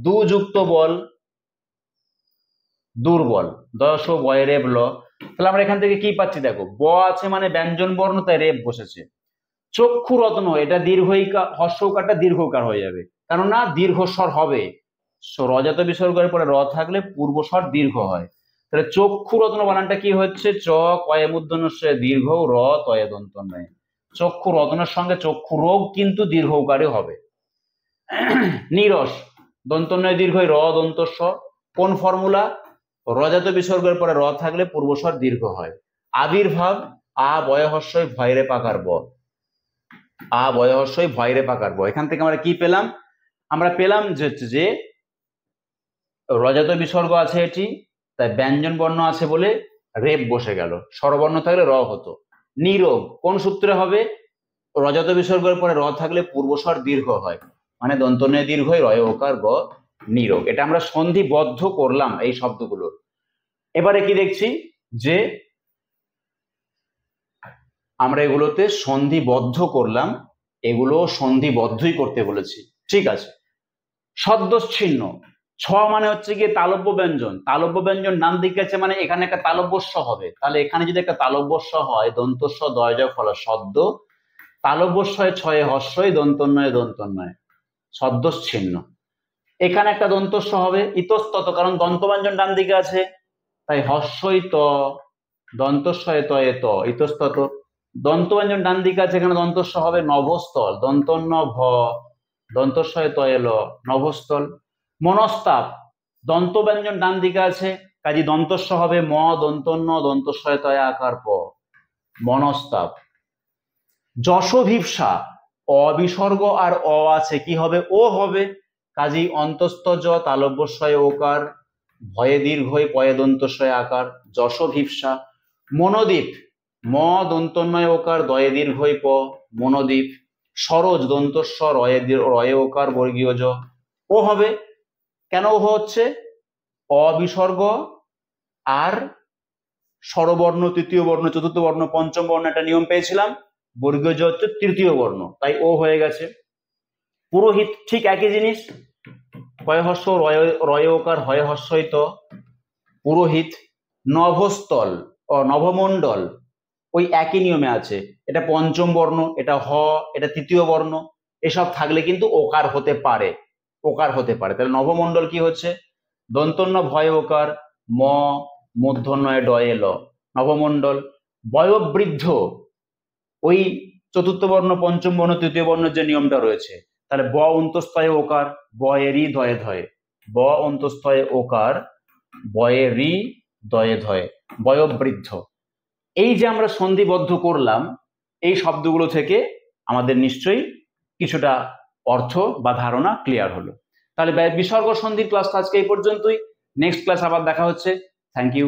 দু যুক্ত বল, দুর্বল, দশ বয়েরেপ ল, তাহলে আমরা এখান থেকে কি পাচ্ছি দেখো, ব আছে মানে ব্যঞ্জন বর্ণ, তাই রেপ বসেছে। চক্ষু রত্ন, এটা দীর্ঘইকার, হস্যকারটা দীর্ঘকার হয়ে যাবে, কেননা দীর্ঘস্বর হবে, রজাত বিসর্গের পরে র থাকলে পূর্বস্বর দীর্ঘ হয়, তাহলে চক্ষু রত্ন বানানটা কি হচ্ছে, চ কয়ে মূর্ধন্যস্ব দীর্ঘ, র তয়ে দন্ত নয়, চক্ষু রত্নের সঙ্গে চক্ষু রোগ কিন্তু দীর্ঘকারী হবে। নিরস, দন্তন্বয় দীর্ঘ, র দন্তস্ব, কোন ফর্মুলা, রজাত বিসর্গের পরে র থাকলে পূর্বস্বর দীর্ঘ হয়। আবির্ভাব, আ বয় হস্যই ভয়রে পাকার ব, আ বয় হস্যই ভয়রে পাকার ব, এখান থেকে আমরা কি পেলাম, আমরা পেলাম যে রজাত বিসর্গ আছে এটি, তাই ব্যঞ্জন বর্ণ আছে বলে রেপ বসে গেল, স্বরবর্ণ থাকলে র হতো। নীরব কোন সূত্রে হবে, রজাত বিসর্গের পরে র থাকলে পূর্বস্বর দীর্ঘ হয়, মানে দন্তন্বয় দীর্ঘ, রয় ওকার গ, নীরব। এটা আমরা সন্ধিবদ্ধ করলাম এই শব্দগুলো। এবারে কি দেখছি যে আমরা এগুলোতে সন্ধিবদ্ধ করলাম, এগুলো সন্ধিবদ্ধই করতে বলেছি, ঠিক আছে। সদ্যচ্ছিন্ন, ছ মানে হচ্ছে গিয়ে তালব্য ব্যঞ্জন, তালব্য ব্যঞ্জন ডান দিকে আছে মানে এখানে একটা তালব্যস্ব হবে, তাহলে এখানে যদি একটা তালব্যস্ব হয় দন্তস্ব দয় জ ফল সদ্য, তালব্যস্বয় ছয়ে হর্ষই দন্তন্বয়ে দন্তন্বয় সদ্যচ্ছিন্ন। এখানে একটা দন্তস্ব হবে ইতস্তত, কারণ দন্তব্যঞ্জন ডান দিকে আছে, তাই হর্ষই ত দন্তস্বয়ে তয়ে ত ইতস্তত। দন্তব্যঞ্জন ডান দিকে আছে, এখানে দন্তস্ব হবে নভস্থল, দন্তন্য ভ দন্তস্বয়ে তয়ে ল নভস্থল। মনস্তাপ, দন্তব্যঞ্জন ডান দিকে আছে, কাজী দন্তস্ব হবে ম দন্তন্য দন্তস্বয়ে তয়ে আকার প মনস্তাপ। যশোভিপ্সা, অবিসর্গ আর অ আছে, কি হবে ও হবে, কাজী অন্তস্থ জ তালব্যস্বয়ে ওকার ভয়ে দীর্ঘই পয়ে দন্তস্বয়ে আকার যশোভিপ্সা। মনোদ্বীপ, ম দন্তন্বয় ওকার দয়ে দীর্ঘই প মনোদ্বীপ। সরোজ দন্তস্ব রয়ে ওকার বর্গীয় জ ও হবে, কেন ও হচ্ছে, অবিসর্গ আর স্বরবর্ণ তৃতীয় বর্ণ চতুর্থ বর্ণ পঞ্চম বর্ণ একটা নিয়ম পেয়েছিলাম, বর্গীয় জ হচ্ছে তৃতীয় বর্ণ, তাই ও হয়ে গেছে। পুরোহিত ঠিক একই জিনিস, কয় হর্ষ রয় ওকার হয় হর্ষইত পুরোহিত। নভস্থল ও নভমণ্ডল ওই একই নিয়মে আছে, এটা পঞ্চম বর্ণ, এটা হ, এটা তৃতীয় বর্ণ, এসব থাকলে কিন্তু ওকার হতে পারে, ওকার হতে পারে। তাহলে নভমণ্ডল কি হচ্ছে, দন্তন্য ভয় ওকার ম মূর্ধন্যয় ডয়ে ল নভমণ্ডল। বয়োবৃদ্ধ ওই চতুর্থ বর্ণ পঞ্চম বর্ণ তৃতীয় বর্ণের যে নিয়মটা রয়েছে, তাহলে ব অন্তস্থয়ে ওকার বয়েরই ধয়ে ধয়ে ব অন্তস্থয়ে ওকার বয়েরই দয়ে ধয়ে বয়োবৃদ্ধ। এই যে আমরা সন্ধিবদ্ধ করলাম, এই শব্দগুলো থেকে আমাদের নিশ্চয়ই কিছুটা অর্থ বা ধারণা ক্লিয়ার হলো। তাহলে বিসর্গ সন্ধির ক্লাসটা আজকে এই পর্যন্তই, নেক্সট ক্লাস আবার দেখা হচ্ছে। Thank you.